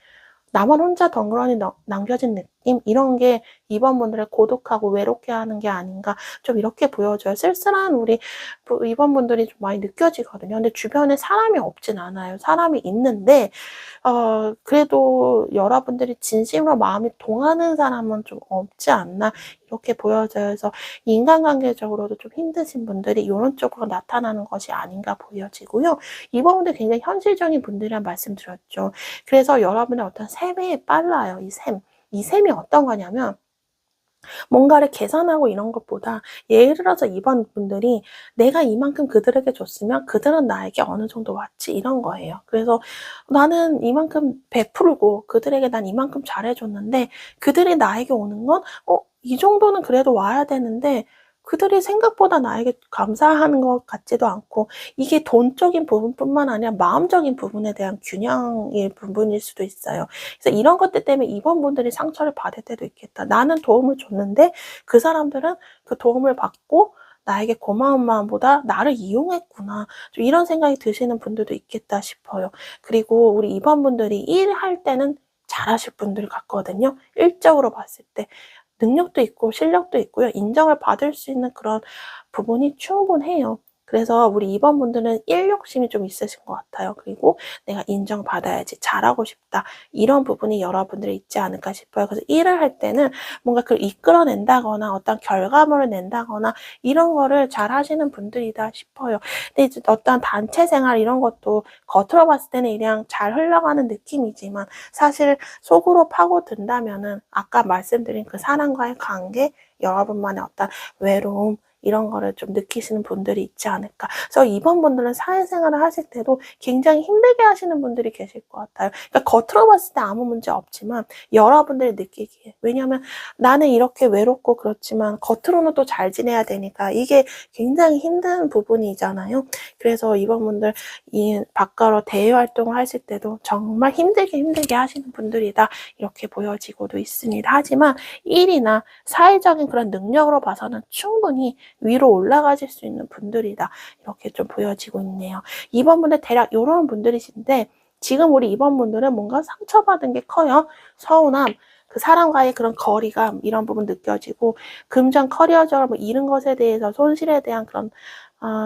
나만 혼자 덩그러니 남겨진 느낌? 이런 게 2번분들의 고독하고 외롭게 하는 게 아닌가, 좀 이렇게 보여져요. 쓸쓸한 우리 2번분들이 좀 많이 느껴지거든요. 근데 주변에 사람이 없진 않아요. 사람이 있는데 그래도 여러분들이 진심으로 마음이 통하는 사람은 좀 없지 않나, 이렇게 보여져요. 그래서 인간관계적으로도 좀 힘드신 분들이 이런 쪽으로 나타나는 것이 아닌가 보여지고요. 2번분들 굉장히 현실적인 분들이란 말씀드렸죠. 그래서 여러분의 어떤 셈에 빨라요. 이 셈이 어떤 거냐면, 뭔가를 계산하고 이런 것보다 예를 들어서 2번분들이 내가 이만큼 그들에게 줬으면 그들은 나에게 어느 정도 왔지, 이런 거예요. 그래서 나는 이만큼 베풀고 그들에게 난 이만큼 잘해줬는데 그들이 나에게 오는 건 이 정도는 그래도 와야 되는데 그들이 생각보다 나에게 감사하는 것 같지도 않고, 이게 돈적인 부분뿐만 아니라 마음적인 부분에 대한 균형의 부분일 수도 있어요. 그래서 이런 것들 때문에 2번분들이 상처를 받을 때도 있겠다. 나는 도움을 줬는데 그 사람들은 그 도움을 받고 나에게 고마운 마음보다 나를 이용했구나, 좀 이런 생각이 드시는 분들도 있겠다 싶어요. 그리고 우리 2번분들이 일할 때는 잘하실 분들 같거든요. 일적으로 봤을 때 능력도 있고 실력도 있고요. 인정을 받을 수 있는 그런 부분이 충분해요. 그래서 우리 2번분들은 일 욕심이 좀 있으신 것 같아요. 그리고 내가 인정받아야지, 잘하고 싶다, 이런 부분이 여러분들이 있지 않을까 싶어요. 그래서 일을 할 때는 뭔가 그걸 이끌어낸다거나 어떤 결과물을 낸다거나 이런 거를 잘 하시는 분들이다 싶어요. 근데 이제 어떤 단체 생활 이런 것도 겉으로 봤을 때는 그냥 잘 흘러가는 느낌이지만, 사실 속으로 파고든다면은 아까 말씀드린 그 사람과의 관계, 여러분만의 어떤 외로움, 이런 거를 좀 느끼시는 분들이 있지 않을까. 그래서 2번분들은 사회생활을 하실 때도 굉장히 힘들게 하시는 분들이 계실 것 같아요. 그러니까 겉으로 봤을 때 아무 문제 없지만 여러분들이 느끼기에, 왜냐하면 나는 이렇게 외롭고 그렇지만 겉으로는 또 잘 지내야 되니까 이게 굉장히 힘든 부분이잖아요. 그래서 2번분들 이 바깥으로 대외 활동을 하실 때도 정말 힘들게 하시는 분들이다, 이렇게 보여지고도 있습니다. 하지만 일이나 사회적인 그런 능력으로 봐서는 충분히 위로 올라가실 수 있는 분들이다, 이렇게 좀 보여지고 있네요. 2번분들 대략 이런 분들이신데, 지금 우리 2번분들은 뭔가 상처받은 게 커요. 서운함, 그 사람과의 그런 거리감, 이런 부분 느껴지고, 금전 커리어적으로 뭐 잃은 것에 대해서 손실에 대한 그런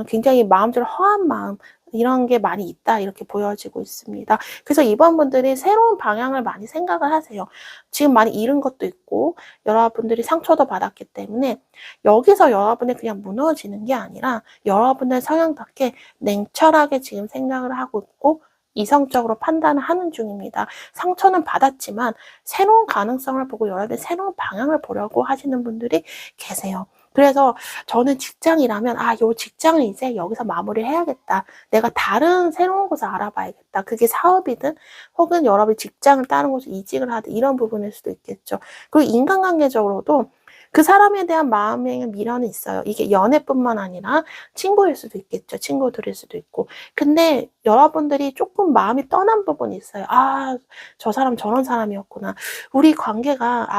굉장히 마음적으로 허한 마음, 이런 게 많이 있다, 이렇게 보여지고 있습니다. 그래서 2번분들이 새로운 방향을 많이 생각을 하세요. 지금 많이 잃은 것도 있고 여러분들이 상처도 받았기 때문에 여기서 여러분이 그냥 무너지는 게 아니라 여러분의 성향답게 냉철하게 지금 생각을 하고 있고 이성적으로 판단을 하는 중입니다. 상처는 받았지만 새로운 가능성을 보고 여러분이 새로운 방향을 보려고 하시는 분들이 계세요. 그래서 저는 직장이라면 요 직장을 이제 여기서 마무리를 해야겠다, 내가 다른 새로운 곳을 알아봐야겠다, 그게 사업이든 혹은 여러분이 직장을 다른 곳에 이직을 하든 이런 부분일 수도 있겠죠. 그리고 인간관계적으로도 그 사람에 대한 마음의 미련은 있어요. 이게 연애뿐만 아니라 친구일 수도 있겠죠. 친구들일 수도 있고. 근데 여러분들이 조금 마음이 떠난 부분이 있어요. 아, 저 사람 저런 사람이었구나. 우리 관계가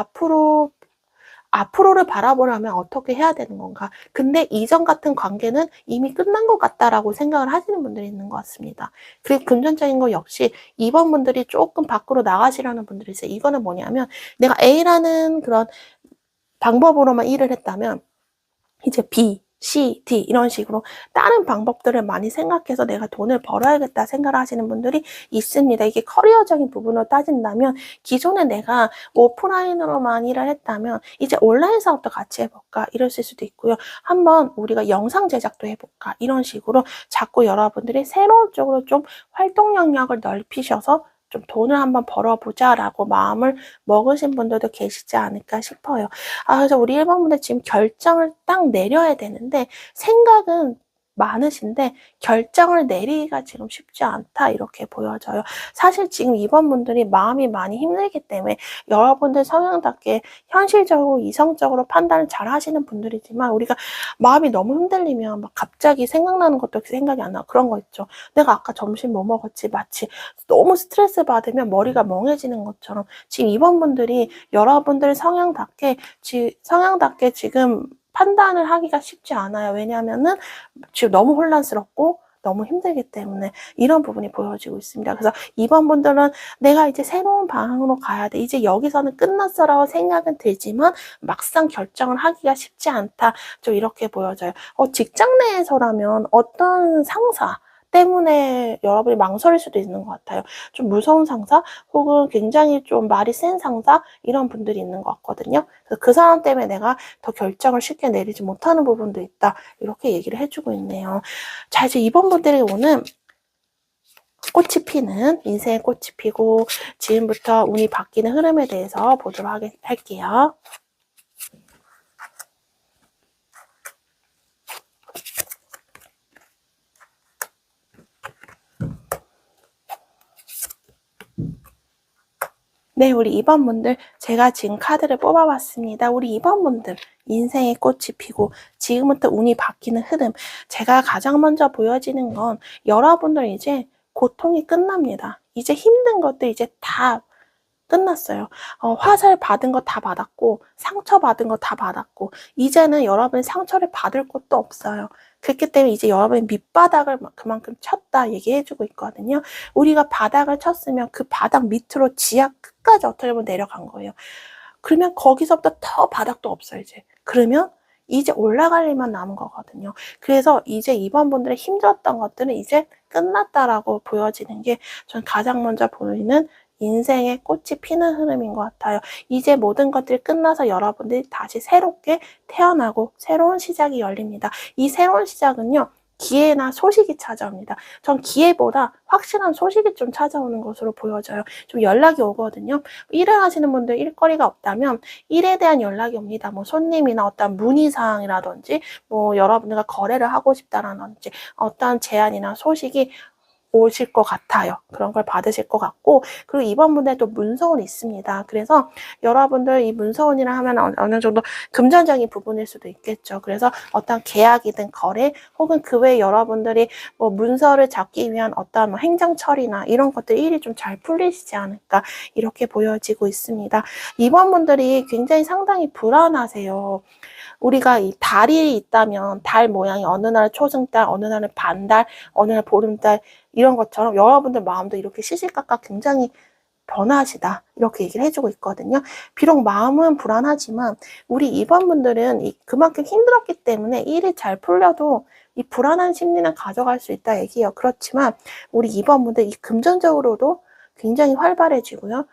앞으로를 바라보려면 어떻게 해야 되는 건가? 근데 이전 같은 관계는 이미 끝난 것 같다라고 생각을 하시는 분들이 있는 것 같습니다. 그리고 금전적인 거 역시 이번 분들이 조금 밖으로 나가시려는 분들이 있어요. 이거는 뭐냐면 내가 A라는 그런 방법으로만 일을 했다면 이제 B, C, D 이런 식으로 다른 방법들을 많이 생각해서 내가 돈을 벌어야겠다 생각을 하시는 분들이 있습니다. 이게 커리어적인 부분으로 따진다면 기존에 내가 오프라인으로만 일을 했다면 이제 온라인 사업도 같이 해볼까 이러실 수도 있고요. 한번 우리가 영상 제작도 해볼까 이런 식으로 자꾸 여러분들이 새로운 쪽으로 좀 활동 영역을 넓히셔서 좀 돈을 한번 벌어보자라고 마음을 먹으신 분들도 계시지 않을까 싶어요. 그래서 우리 1번 분들 지금 결정을 딱 내려야 되는데 생각은 많으신데 결정을 내리기가 지금 쉽지 않다 이렇게 보여져요. 사실 지금 2번 분들이 마음이 많이 힘들기 때문에 여러분들 성향답게 현실적으로 이성적으로 판단을 잘 하시는 분들이지만 우리가 마음이 너무 흔들리면 막 갑자기 생각나는 것도 생각이 안 나. 그런 거 있죠. 내가 아까 점심 뭐 먹었지? 마치 너무 스트레스 받으면 머리가 멍해지는 것처럼 지금 2번 분들이 여러분들 성향답게 지금 판단을 하기가 쉽지 않아요. 왜냐하면은 지금 너무 혼란스럽고 너무 힘들기 때문에 이런 부분이 보여지고 있습니다. 그래서 2번 분들은 내가 이제 새로운 방향으로 가야 돼. 이제 여기서는 끝났어라고 생각은 들지만 막상 결정을 하기가 쉽지 않다. 좀 이렇게 보여져요. 직장 내에서라면 어떤 상사 때문에 여러분이 망설일 수도 있는 것 같아요. 좀 무서운 상사 혹은 굉장히 좀 말이 센 상사 이런 분들이 있는 것 같거든요. 그래서 그 사람 때문에 내가 더 결정을 쉽게 내리지 못하는 부분도 있다. 이렇게 얘기를 해주고 있네요. 자, 이제 이번 분들이 오는 꽃이 피는 인생의 꽃이 피고 지금부터 운이 바뀌는 흐름에 대해서 보도록 할게요. 네, 우리 2번 분들 제가 지금 카드를 뽑아봤습니다. 우리 2번 분들 인생의 꽃이 피고 지금부터 운이 바뀌는 흐름. 제가 가장 먼저 보여지는 건 여러분들 이제 고통이 끝납니다. 이제 힘든 것도 이제 다 끝났어요. 화살 받은 거 다 받았고 상처 받은 거 다 받았고 이제는 여러분이 상처를 받을 것도 없어요. 그렇기 때문에 이제 여러분이 밑바닥을 그만큼 쳤다 얘기해주고 있거든요. 우리가 바닥을 쳤으면 그 바닥 밑으로 지하 끝까지 어떻게 보면 내려간 거예요. 그러면 거기서부터 더 바닥도 없어요 이제. 그러면 이제 올라갈 일만 남은 거거든요. 그래서 이제 이번 분들의 힘들었던 것들은 이제 끝났다라고 보여지는 게 전 가장 먼저 보이는 인생의 꽃이 피는 흐름인 것 같아요. 이제 모든 것들이 끝나서 여러분들이 다시 새롭게 태어나고 새로운 시작이 열립니다. 이 새로운 시작은요. 기회나 소식이 찾아옵니다. 전 기회보다 확실한 소식이 좀 찾아오는 것으로 보여져요. 좀 연락이 오거든요. 일을 하시는 분들 일거리가 없다면 일에 대한 연락이 옵니다. 뭐 손님이나 어떤 문의사항이라든지 뭐 여러분들과 거래를 하고 싶다라든지 어떤 제안이나 소식이 오실 것 같아요. 그런 걸 받으실 것 같고 그리고 이번 분들도 문서운이 있습니다. 그래서 여러분들 이 문서운이라 하면 어느 정도 금전적인 부분일 수도 있겠죠. 그래서 어떤 계약이든 거래 혹은 그 외에 여러분들이 뭐 문서를 잡기 위한 어떤 뭐 행정 처리나 이런 것들 일이 좀 잘 풀리시지 않을까 이렇게 보여지고 있습니다. 이번 분들이 굉장히 상당히 불안하세요. 우리가 이 달이 있다면 달 모양이 어느 날 초승달, 어느 날은 반달, 어느 날 보름달 이런 것처럼 여러분들 마음도 이렇게 시시각각 굉장히 변화하시다 이렇게 얘기를 해주고 있거든요. 비록 마음은 불안하지만 우리 2번 분들은 그만큼 힘들었기 때문에 일이 잘 풀려도 이 불안한 심리는 가져갈 수 있다 얘기해요. 그렇지만 우리 2번 분들 이 금전적으로도 굉장히 활발해지고요.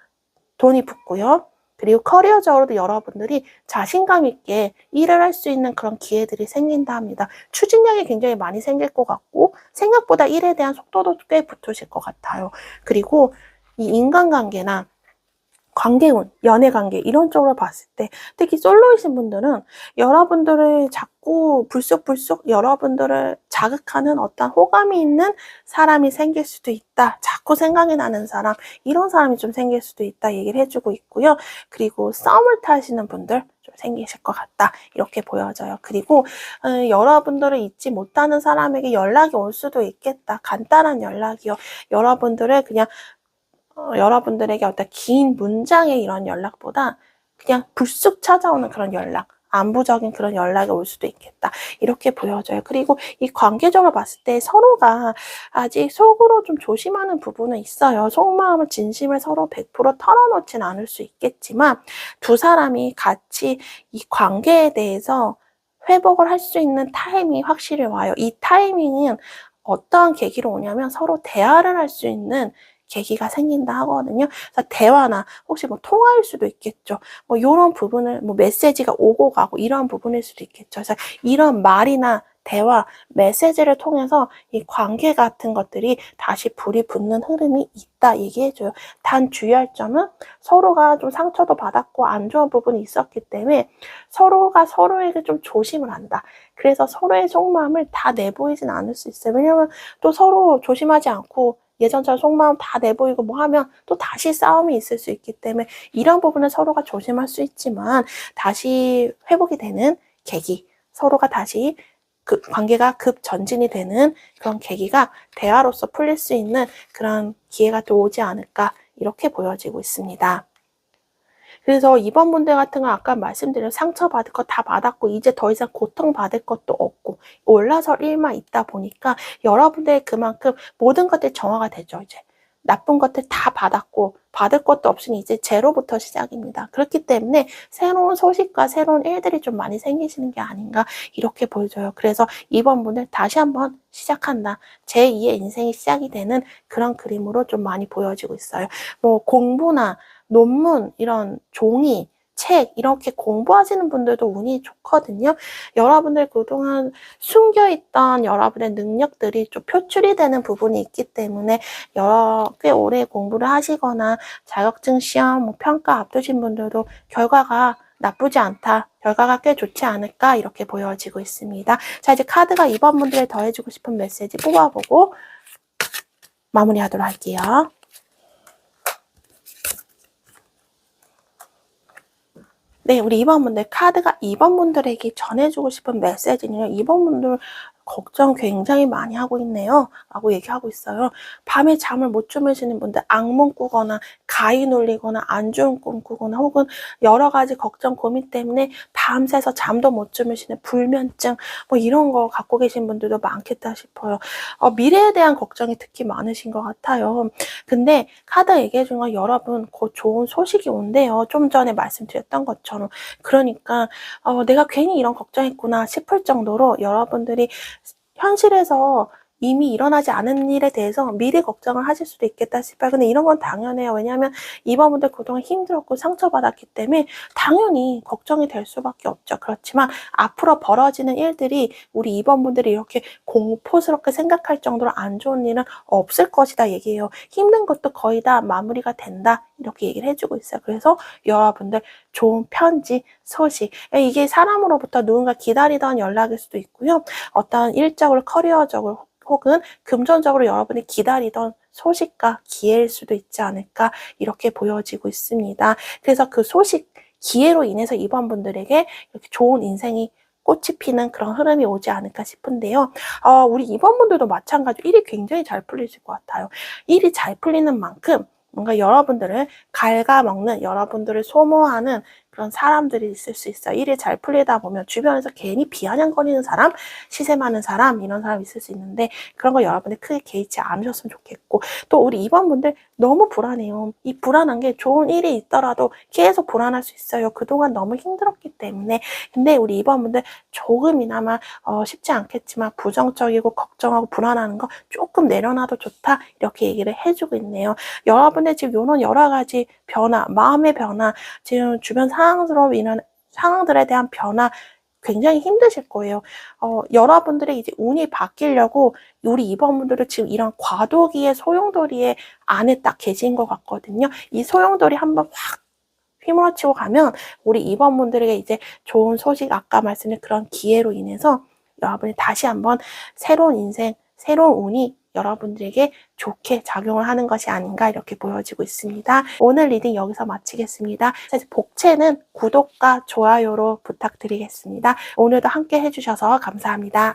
돈이 붙고요. 그리고 커리어적으로도 여러분들이 자신감 있게 일을 할 수 있는 그런 기회들이 생긴다 합니다. 추진력이 굉장히 많이 생길 것 같고 생각보다 일에 대한 속도도 꽤 붙으실 것 같아요. 그리고 이 인간관계나 관계운, 연애관계 이런 쪽으로 봤을 때 특히 솔로이신 분들은 여러분들을 자꾸 불쑥불쑥 여러분들을 자극하는 어떤 호감이 있는 사람이 생길 수도 있다. 자꾸 생각이 나는 사람, 이런 사람이 좀 생길 수도 있다 얘기를 해주고 있고요. 그리고 썸을 타시는 분들, 생기실 것 같다. 이렇게 보여져요. 그리고 여러분들을 잊지 못하는 사람에게 연락이 올 수도 있겠다. 간단한 연락이요. 여러분들에게 어떤 긴 문장의 이런 연락보다 그냥 불쑥 찾아오는 그런 연락, 안부적인 그런 연락이 올 수도 있겠다. 이렇게 보여져요. 그리고 이 관계적으로 봤을 때 서로가 아직 속으로 좀 조심하는 부분은 있어요. 속마음을, 진심을 서로 100% 털어놓진 않을 수 있겠지만 두 사람이 같이 이 관계에 대해서 회복을 할 수 있는 타이밍이 확실히 와요. 이 타이밍은 어떠한 계기로 오냐면 서로 대화를 할 수 있는 계기가 생긴다 하거든요. 그래서 대화나 혹시 뭐 통화일 수도 있겠죠. 뭐 이런 부분을 뭐 메시지가 오고 가고 이런 부분일 수도 있겠죠. 그래서 이런 말이나 대화, 메시지를 통해서 이 관계 같은 것들이 다시 불이 붙는 흐름이 있다 얘기해줘요. 단 주의할 점은 서로가 좀 상처도 받았고 안 좋은 부분이 있었기 때문에 서로가 서로에게 좀 조심을 한다. 그래서 서로의 속마음을 다 내보이진 않을 수 있어요. 왜냐면 또 서로 조심하지 않고 예전처럼 속마음 다 내보이고 뭐 하면 또 다시 싸움이 있을 수 있기 때문에 이런 부분은 서로가 조심할 수 있지만 다시 회복이 되는 계기, 서로가 다시 그 관계가 급전진이 되는 그런 계기가 대화로서 풀릴 수 있는 그런 기회가 또 오지 않을까 이렇게 보여지고 있습니다. 그래서 이번 문제 같은 건 아까 말씀드린 상처받을 거 다 받았고 이제 더 이상 고통받을 것도 없고 올라설 일만 있다 보니까 여러분들 그만큼 모든 것들이 정화가 되죠. 이제 나쁜 것들 다 받았고 받을 것도 없으니 이제 제로부터 시작입니다. 그렇기 때문에 새로운 소식과 새로운 일들이 좀 많이 생기시는 게 아닌가 이렇게 보여져요. 그래서 이번 문을 다시 한번 시작한다. 제2의 인생이 시작이 되는 그런 그림으로 좀 많이 보여지고 있어요. 뭐 공부나 논문, 이런 종이, 책 이렇게 공부하시는 분들도 운이 좋거든요. 여러분들 그동안 숨겨있던 여러분의 능력들이 좀 표출이 되는 부분이 있기 때문에 꽤 오래 공부를 하시거나 자격증 시험, 뭐 평가 앞두신 분들도 결과가 나쁘지 않다. 결과가 꽤 좋지 않을까 이렇게 보여지고 있습니다. 자, 이제 카드가 이번 분들에 더해주고 싶은 메시지 뽑아보고 마무리하도록 할게요. 네, 우리 2번 분들 카드가 2번 분들에게 전해주고 싶은 메시지는요. 2번 분들 걱정 굉장히 많이 하고 있네요. 라고 얘기하고 있어요. 밤에 잠을 못 주무시는 분들 악몽 꾸거나 가위 눌리거나 안 좋은 꿈 꾸거나 혹은 여러 가지 걱정 고민 때문에 밤새서 잠도 못 주무시는 불면증 뭐 이런 거 갖고 계신 분들도 많겠다 싶어요. 미래에 대한 걱정이 특히 많으신 것 같아요. 근데 카드 얘기해 준 건 여러분 곧 좋은 소식이 온대요. 좀 전에 말씀드렸던 것처럼. 그러니까 내가 괜히 이런 걱정했구나 싶을 정도로 여러분들이 현실에서 이미 일어나지 않은 일에 대해서 미리 걱정을 하실 수도 있겠다 싶어요. 근데 이런 건 당연해요. 왜냐하면 이번 분들 그동안 힘들었고 상처받았기 때문에 당연히 걱정이 될 수밖에 없죠. 그렇지만 앞으로 벌어지는 일들이 우리 이번 분들이 이렇게 공포스럽게 생각할 정도로 안 좋은 일은 없을 것이다 얘기해요. 힘든 것도 거의 다 마무리가 된다 이렇게 얘기를 해주고 있어요. 그래서 여러분들 좋은 편지, 소식 이게 사람으로부터 누군가 기다리던 연락일 수도 있고요. 어떤 일적으로 커리어적으로 혹은 금전적으로 여러분이 기다리던 소식과 기회일 수도 있지 않을까 이렇게 보여지고 있습니다. 그래서 그 소식, 기회로 인해서 이번 분들에게 이렇게 좋은 인생이 꽃이 피는 그런 흐름이 오지 않을까 싶은데요. 우리 이번 분들도 마찬가지로 일이 굉장히 잘 풀리실 것 같아요. 일이 잘 풀리는 만큼 뭔가 여러분들을 갉아먹는, 여러분들을 소모하는 그런 사람들이 있을 수 있어요. 일이 잘 풀리다 보면 주변에서 괜히 비아냥거리는 사람, 시세 많은 사람 이런 사람 있을 수 있는데 그런 거 여러분이 크게 개의치 않으셨으면 좋겠고 또 우리 2번 분들 너무 불안해요. 이 불안한 게 좋은 일이 있더라도 계속 불안할 수 있어요. 그동안 너무 힘들었기 때문에. 근데 우리 2번 분들 조금이나마 쉽지 않겠지만 부정적이고 걱정하고 불안하는 거 조금 내려놔도 좋다 이렇게 얘기를 해주고 있네요. 여러분들 지금 이런 여러 가지 변화, 마음의 변화, 지금 주변 상황으로 인한 상황들에 대한 변화 굉장히 힘드실 거예요. 여러분들의 이제 운이 바뀌려고 우리 2번 분들은 지금 이런 과도기의 소용돌이의 안에 딱 계신 것 같거든요. 이 소용돌이 한번 확 휘몰아치고 가면 우리 2번 분들에게 이제 좋은 소식, 아까 말씀드린 그런 기회로 인해서 여러분이 다시 한번 새로운 인생, 새로운 운이 여러분들에게 좋게 작용을 하는 것이 아닌가 이렇게 보여지고 있습니다. 오늘 리딩 여기서 마치겠습니다. 복채는 구독과 좋아요로 부탁드리겠습니다. 오늘도 함께 해주셔서 감사합니다.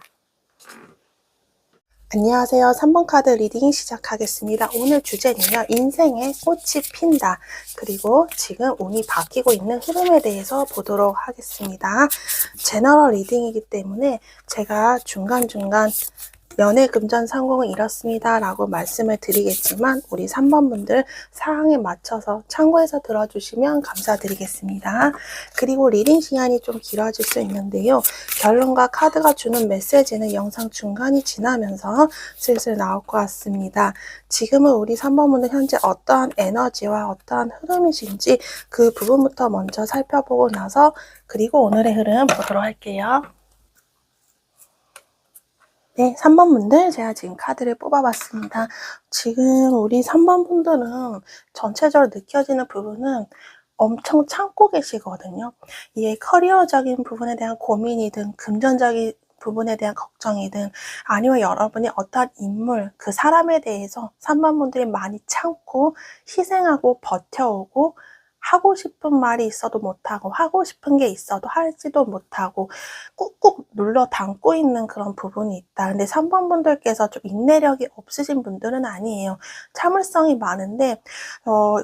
안녕하세요. 3번 카드 리딩 시작하겠습니다. 오늘 주제는요. 인생에 꽃이 핀다. 그리고 지금 운이 바뀌고 있는 흐름에 대해서 보도록 하겠습니다. 제너럴 리딩이기 때문에 제가 중간중간 연애 금전 상공을 잃었습니다 라고 말씀을 드리겠지만 우리 3번 분들 상황에 맞춰서 참고해서 들어주시면 감사드리겠습니다. 그리고 리딩 시간이 좀 길어질 수 있는데요. 결론과 카드가 주는 메시지는 영상 중간이 지나면서 슬슬 나올 것 같습니다. 지금은 우리 3번 분들 현재 어떠한 에너지와 어떠한 흐름이신지 그 부분부터 먼저 살펴보고 나서 그리고 오늘의 흐름 보도록 할게요. 네, 3번 분들 제가 지금 카드를 뽑아봤습니다. 지금 우리 3번 분들은 전체적으로 느껴지는 부분은 엄청 참고 계시거든요. 이게 커리어적인 부분에 대한 고민이든 금전적인 부분에 대한 걱정이든 아니면 여러분이 어떠한 인물, 그 사람에 대해서 3번 분들이 많이 참고 희생하고 버텨오고 하고 싶은 말이 있어도 못하고 하고 싶은 게 있어도 하지도 못하고 꾹꾹 눌러 담고 있는 그런 부분이 있다. 근데 3번 분들께서 좀 인내력이 없으신 분들은 아니에요. 참을성이 많은데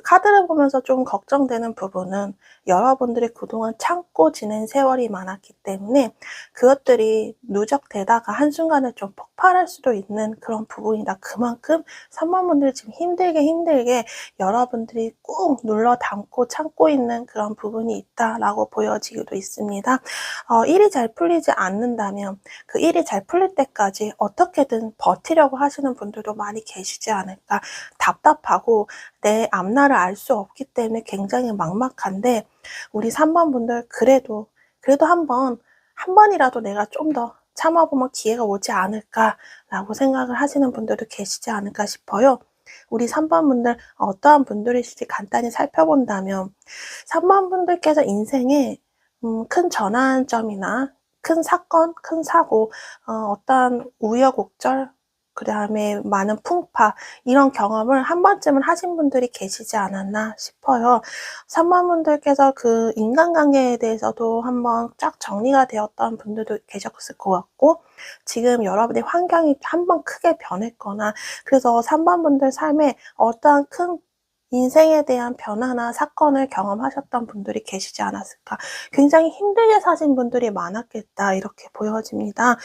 카드를 보면서 좀 걱정되는 부분은 여러분들이 그동안 참고 지낸 세월이 많았기 때문에 그것들이 누적되다가 한순간에 좀 폭발할 수도 있는 그런 부분이다. 그만큼 3번 분들이 지금 힘들게 여러분들이 꾹 눌러 담고 참고 있는 그런 부분이 있다라고 보여지기도 있습니다. 일이 잘 풀리지 않는다면 그 일이 잘 풀릴 때까지 어떻게든 버티려고 하시는 분들도 많이 계시지 않을까. 답답하고 내 앞날을 알 수 없기 때문에 굉장히 막막한데 우리 3번 분들 그래도 한 번이라도 내가 좀 더 참아보면 기회가 오지 않을까라고 생각을 하시는 분들도 계시지 않을까 싶어요. 우리 3번 분들 어떠한 분들이실지 간단히 살펴본다면 3번 분들께서 인생에 큰 전환점이나 큰 사건, 큰 사고, 어떠한 우여곡절, 그 다음에 많은 풍파 이런 경험을 한 번쯤은 하신 분들이 계시지 않았나 싶어요. 3번 분들께서 그 인간관계에 대해서도 한번 쫙 정리가 되었던 분들도 계셨을 것 같고 지금 여러분의 환경이 한번 크게 변했거나 그래서 3번 분들 삶에 어떠한 큰 인생에 대한 변화나 사건을 경험하셨던 분들이 계시지 않았을까. 굉장히 힘들게 사신 분들이 많았겠다 이렇게 보여집니다.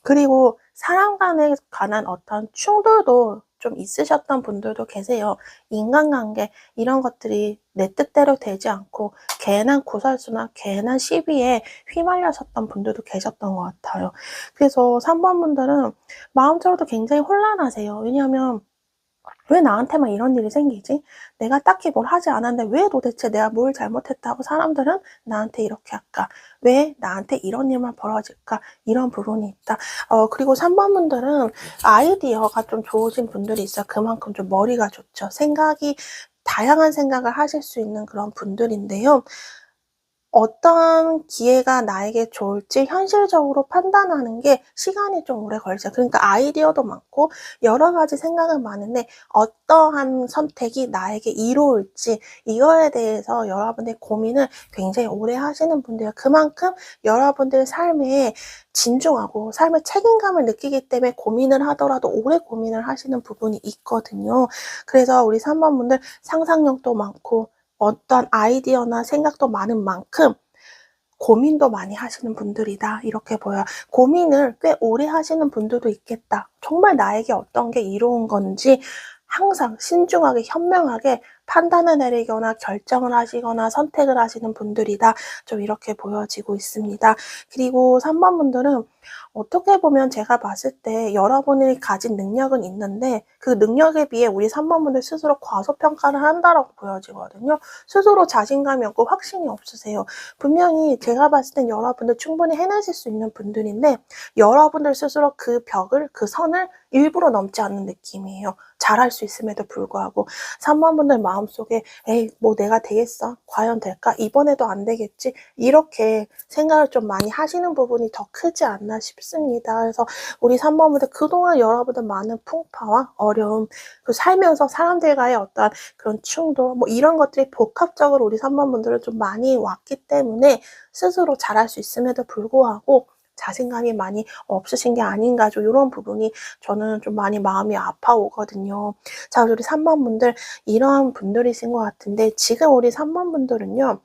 그리고 사람 간에 관한 어떤 충돌도 좀 있으셨던 분들도 계세요. 인간관계 이런 것들이 내 뜻대로 되지 않고 괜한 구설수나 괜한 시비에 휘말려셨던 분들도 계셨던 것 같아요. 그래서 3번 분들은 마음적으로도 굉장히 혼란하세요. 왜냐하면 왜 나한테만 이런 일이 생기지? 내가 딱히 뭘 하지 않았는데 왜 도대체 내가 뭘 잘못했다고 사람들은 나한테 이렇게 할까? 왜 나한테 이런 일만 벌어질까? 이런 부분이 있다. 그리고 3번 분들은 아이디어가 좀 좋으신 분들이 있어요. 그만큼 좀 머리가 좋죠. 다양한 생각을 하실 수 있는 그런 분들인데요. 어떤 기회가 나에게 좋을지 현실적으로 판단하는 게 시간이 좀 오래 걸리죠. 그러니까 아이디어도 많고 여러 가지 생각은 많은데 어떠한 선택이 나에게 이로울지 이거에 대해서 여러분의 고민을 굉장히 오래 하시는 분들이에요. 그만큼 여러분들 삶에 진중하고 삶의 책임감을 느끼기 때문에 고민을 하더라도 오래 고민을 하시는 부분이 있거든요. 그래서 우리 3번 분들 상상력도 많고 어떤 아이디어나 생각도 많은 만큼 고민도 많이 하시는 분들이다 이렇게 보여요. 고민을 꽤 오래 하시는 분들도 있겠다. 정말 나에게 어떤 게 이로운 건지 항상 신중하게 현명하게 판단을 내리거나 결정을 하시거나 선택을 하시는 분들이다. 좀 이렇게 보여지고 있습니다. 그리고 3번 분들은 어떻게 보면 제가 봤을 때 여러분이 가진 능력은 있는데 그 능력에 비해 우리 3번 분들 스스로 과소평가를 한다라고 보여지거든요. 스스로 자신감이 없고 확신이 없으세요. 분명히 제가 봤을 땐 여러분들 충분히 해내실 수 있는 분들인데 여러분들 스스로 그 벽을, 그 선을 일부러 넘지 않는 느낌이에요. 잘할 수 있음에도 불구하고 3번 분들 마음 마음속에 에이 뭐 내가 되겠어? 과연 될까? 이번에도 안 되겠지? 이렇게 생각을 좀 많이 하시는 부분이 더 크지 않나 싶습니다. 그래서 우리 3번분들 그동안 여러분들 많은 풍파와 어려움, 그 살면서 사람들과의 어떤 그런 충돌 뭐 이런 것들이 복합적으로 우리 3번분들은 좀 많이 왔기 때문에 스스로 잘할 수 있음에도 불구하고 자신감이 많이 없으신 게 아닌가 좀 이런 부분이 저는 좀 많이 마음이 아파오거든요. 자, 우리 3번분들 이러한 분들이신 것 같은데 지금 우리 3번분들은요.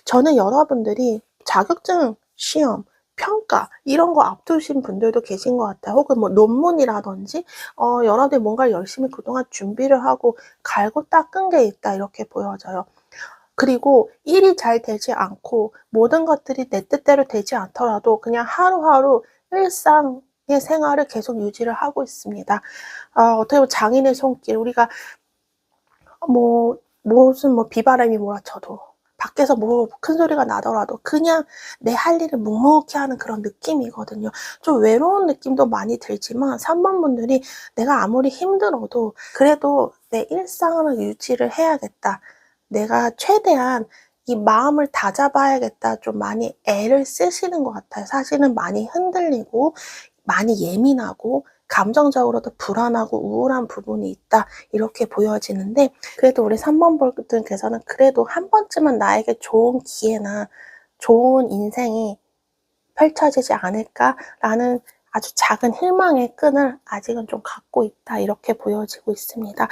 저는 여러분들이 자격증 시험 평가 이런 거 앞두신 분들도 계신 것 같아요. 혹은 뭐 논문이라든지 여러분들이 뭔가 열심히 그동안 준비를 하고 갈고 닦은 게 있다 이렇게 보여져요. 그리고 일이 잘 되지 않고 모든 것들이 내 뜻대로 되지 않더라도 그냥 하루하루 일상의 생활을 계속 유지를 하고 있습니다. 어떻게 보면 장인의 손길 우리가 무슨 비바람이 몰아쳐도 밖에서 뭐 큰 소리가 나더라도 그냥 내 할 일을 묵묵히 하는 그런 느낌이거든요. 좀 외로운 느낌도 많이 들지만 3번분들이 내가 아무리 힘들어도 그래도 내 일상을 유지를 해야겠다. 내가 최대한 이 마음을 다잡아야겠다. 좀 많이 애를 쓰시는 것 같아요. 사실은 많이 흔들리고 많이 예민하고 감정적으로도 불안하고 우울한 부분이 있다 이렇게 보여지는데 그래도 우리 3번분들께서는 그래도 한 번쯤은 나에게 좋은 기회나 좋은 인생이 펼쳐지지 않을까라는 아주 작은 희망의 끈을 아직은 좀 갖고 있다 이렇게 보여지고 있습니다.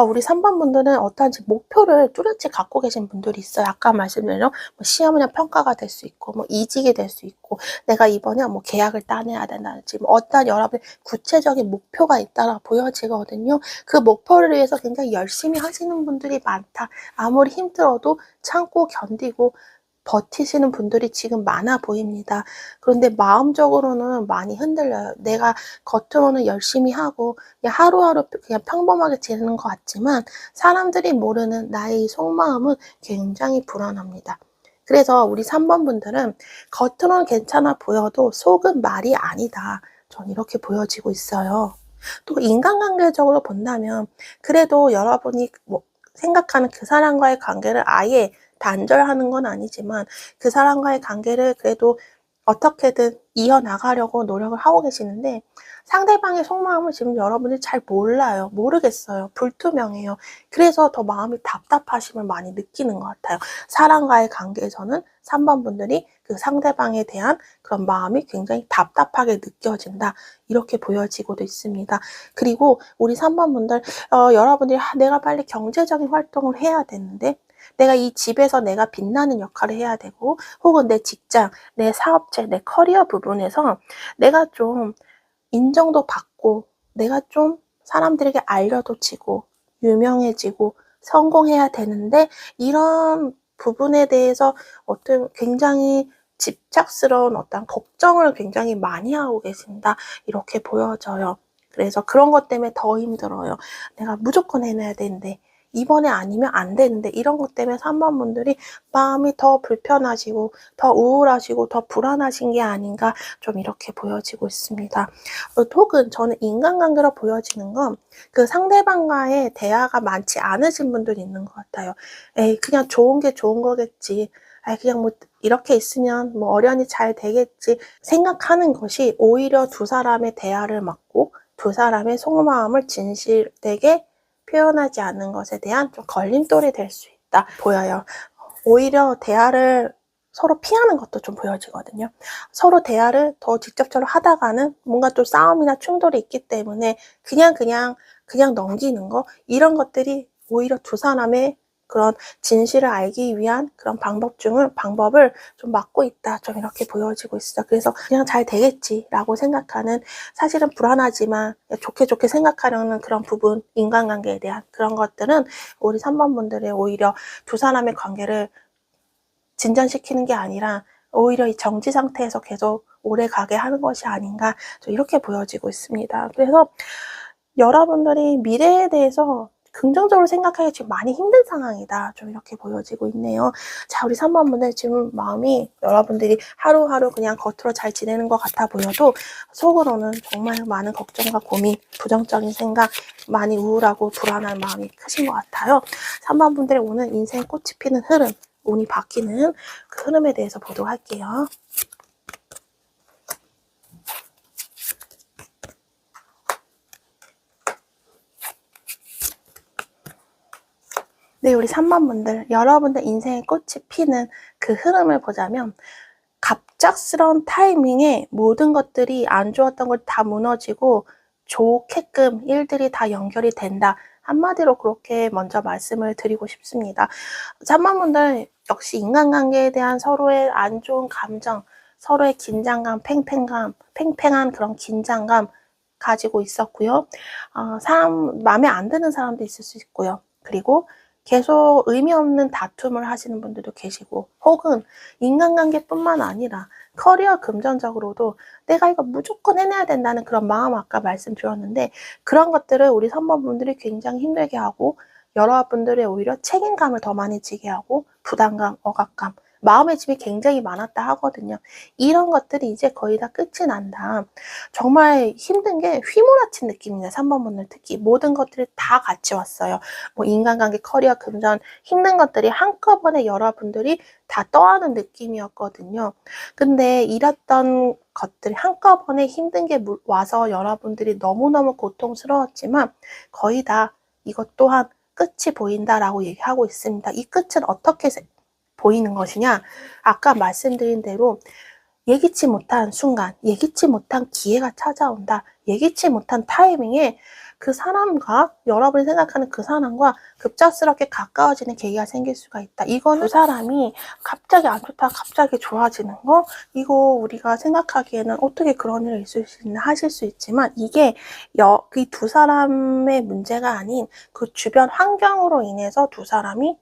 우리 3번분들은 어떠한지 목표를 뚜렷이 갖고 계신 분들이 있어요. 아까 말씀드린 시험이나 평가가 될 수 있고 이직이 될 수 있고 내가 이번에 계약을 따내야 된다든지 어떤 여러분의 구체적인 목표가 있다라 보여지거든요. 그 목표를 위해서 굉장히 열심히 하시는 분들이 많다. 아무리 힘들어도 참고 견디고 버티시는 분들이 지금 많아 보입니다. 그런데 마음적으로는 많이 흔들려요. 내가 겉으로는 열심히 하고 그냥 하루하루 그냥 평범하게 지내는 것 같지만 사람들이 모르는 나의 속마음은 굉장히 불안합니다. 그래서 우리 3번분들은 겉으로는 괜찮아 보여도 속은 말이 아니다. 전 이렇게 보여지고 있어요. 또 인간관계적으로 본다면 그래도 여러분이 생각하는 그 사람과의 관계를 아예 단절하는 건 아니지만 그 사람과의 관계를 그래도 어떻게든 이어나가려고 노력을 하고 계시는데 상대방의 속마음을 지금 여러분이 잘 몰라요. 모르겠어요. 불투명해요. 그래서 더 마음이 답답하심을 많이 느끼는 것 같아요. 사람과의 관계에서는 3번분들이 그 상대방에 대한 그런 마음이 굉장히 답답하게 느껴진다. 이렇게 보여지고도 있습니다. 그리고 우리 3번분들 여러분들이 내가 빨리 경제적인 활동을 해야 되는데 내가 이 집에서 내가 빛나는 역할을 해야 되고 혹은 내 직장, 내 사업체, 내 커리어 부분에서 내가 좀 인정도 받고 내가 좀 사람들에게 알려도지고 유명해지고 성공해야 되는데 이런 부분에 대해서 어떤 굉장히 집착스러운 어떤 걱정을 굉장히 많이 하고 계신다 이렇게 보여져요. 그래서 그런 것 때문에 더 힘들어요. 내가 무조건 해내야 되는데 이번에 아니면 안 되는데 이런 것 때문에 3번분들이 마음이 더 불편하시고 더 우울하시고 더 불안하신 게 아닌가 좀 이렇게 보여지고 있습니다. 혹은 저는 인간관계로 보여지는 건 그 상대방과의 대화가 많지 않으신 분들이 있는 것 같아요. 에이 그냥 좋은 게 좋은 거겠지. 그냥 이렇게 있으면 어련히 잘 되겠지 생각하는 것이 오히려 두 사람의 대화를 막고 두 사람의 속마음을 진실되게 표현하지 않는 것에 대한 좀 걸림돌이 될 수 있다 보여요. 오히려 대화를 서로 피하는 것도 좀 보여지거든요. 서로 대화를 더 직접적으로 하다가는 뭔가 또 싸움이나 충돌이 있기 때문에 그냥 넘기는 거 이런 것들이 오히려 두 사람의 그런 진실을 알기 위한 그런 방법을 좀 막고 있다. 좀 이렇게 보여지고 있어요. 그래서 그냥 잘 되겠지라고 생각하는 사실은 불안하지만 좋게 생각하려는 그런 부분, 인간관계에 대한 그런 것들은 우리 3번분들의 오히려 두 사람의 관계를 진전시키는 게 아니라 오히려 이 정지 상태에서 계속 오래 가게 하는 것이 아닌가 좀 이렇게 보여지고 있습니다. 그래서 여러분들이 미래에 대해서 긍정적으로 생각하기 지금 많이 힘든 상황이다. 좀 이렇게 보여지고 있네요. 자, 우리 3번분들 지금 마음이 여러분들이 하루하루 그냥 겉으로 잘 지내는 것 같아 보여도 속으로는 정말 많은 걱정과 고민, 부정적인 생각, 많이 우울하고 불안한 마음이 크신 것 같아요. 3번분들의 오늘 인생 꽃이 피는 흐름, 운이 바뀌는 그 흐름에 대해서 보도록 할게요. 네, 우리 3번분들, 여러분들 인생의 꽃이 피는 그 흐름을 보자면 갑작스러운 타이밍에 모든 것들이 안 좋았던 걸 다 무너지고 좋게끔 일들이 다 연결이 된다. 한마디로 그렇게 먼저 말씀을 드리고 싶습니다. 3번분들 역시 인간관계에 대한 서로의 안 좋은 감정, 서로의 긴장감, 팽팽한 그런 긴장감 가지고 있었고요. 마음에 안 드는 사람도 있을 수 있고요. 그리고 계속 의미 없는 다툼을 하시는 분들도 계시고, 혹은 인간관계뿐만 아니라 커리어 금전적으로도 내가 이거 무조건 해내야 된다는 그런 마음, 아까 말씀드렸는데 그런 것들을 우리 3번분들이 굉장히 힘들게 하고 여러분들의 오히려 책임감을 더 많이 지게 하고 부담감, 억압감, 마음의 짐이 굉장히 많았다 하거든요. 이런 것들이 이제 거의 다 끝이 난다. 정말 힘든 게 휘몰아친 느낌이네요. 3번분들 특히 모든 것들이 다 같이 왔어요. 뭐 인간관계, 커리어, 금전, 힘든 것들이 한꺼번에 여러분들이 다 떠안은 느낌이었거든요. 근데 이랬던 것들이 한꺼번에 힘든 게 와서 여러분들이 너무너무 고통스러웠지만 거의 다 이것 또한 끝이 보인다라고 얘기하고 있습니다. 이 끝은 어떻게 보이는 것이냐? 아까 말씀드린 대로 예기치 못한 순간, 예기치 못한 기회가 찾아온다. 예기치 못한 타이밍에 그 사람과, 여러분이 생각하는 그 사람과 급작스럽게 가까워지는 계기가 생길 수가 있다. 이거는 두 사람이 갑자기 안 좋다가 갑자기 좋아지는 거, 이거 우리가 생각하기에는 어떻게 그런 일이 있을 수 있나 하실 수 있지만, 이게 이 두 사람의 문제가 아닌 그 주변 환경으로 인해서 두 사람이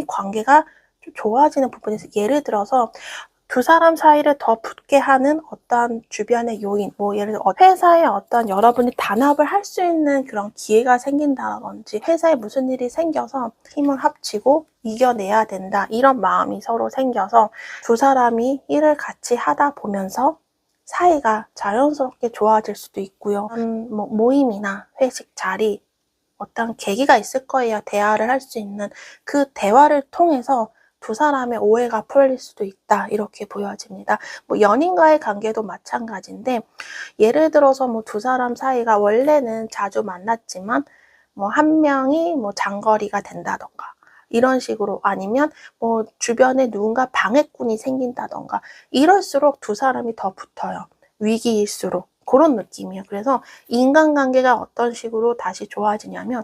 관계가 좀 좋아지는 부분에서, 예를 들어서 두 사람 사이를 더 붙게 하는 어떤 주변의 요인, 뭐 예를 들어 회사에 어떤 여러분이 단합을 할 수 있는 그런 기회가 생긴다든지, 회사에 무슨 일이 생겨서 힘을 합치고 이겨내야 된다, 이런 마음이 서로 생겨서 두 사람이 일을 같이 하다 보면서 사이가 자연스럽게 좋아질 수도 있고요. 뭐 모임이나 회식 자리, 어떤 계기가 있을 거예요. 대화를 할 수 있는. 그 대화를 통해서 두 사람의 오해가 풀릴 수도 있다, 이렇게 보여집니다. 뭐 연인과의 관계도 마찬가지인데, 예를 들어서 뭐 두 사람 사이가 원래는 자주 만났지만 뭐 한 명이 뭐 장거리가 된다던가, 이런 식으로, 아니면 뭐 주변에 누군가 방해꾼이 생긴다던가, 이럴수록 두 사람이 더 붙어요. 위기일수록. 그런 느낌이에요. 그래서 인간관계가 어떤 식으로 다시 좋아지냐면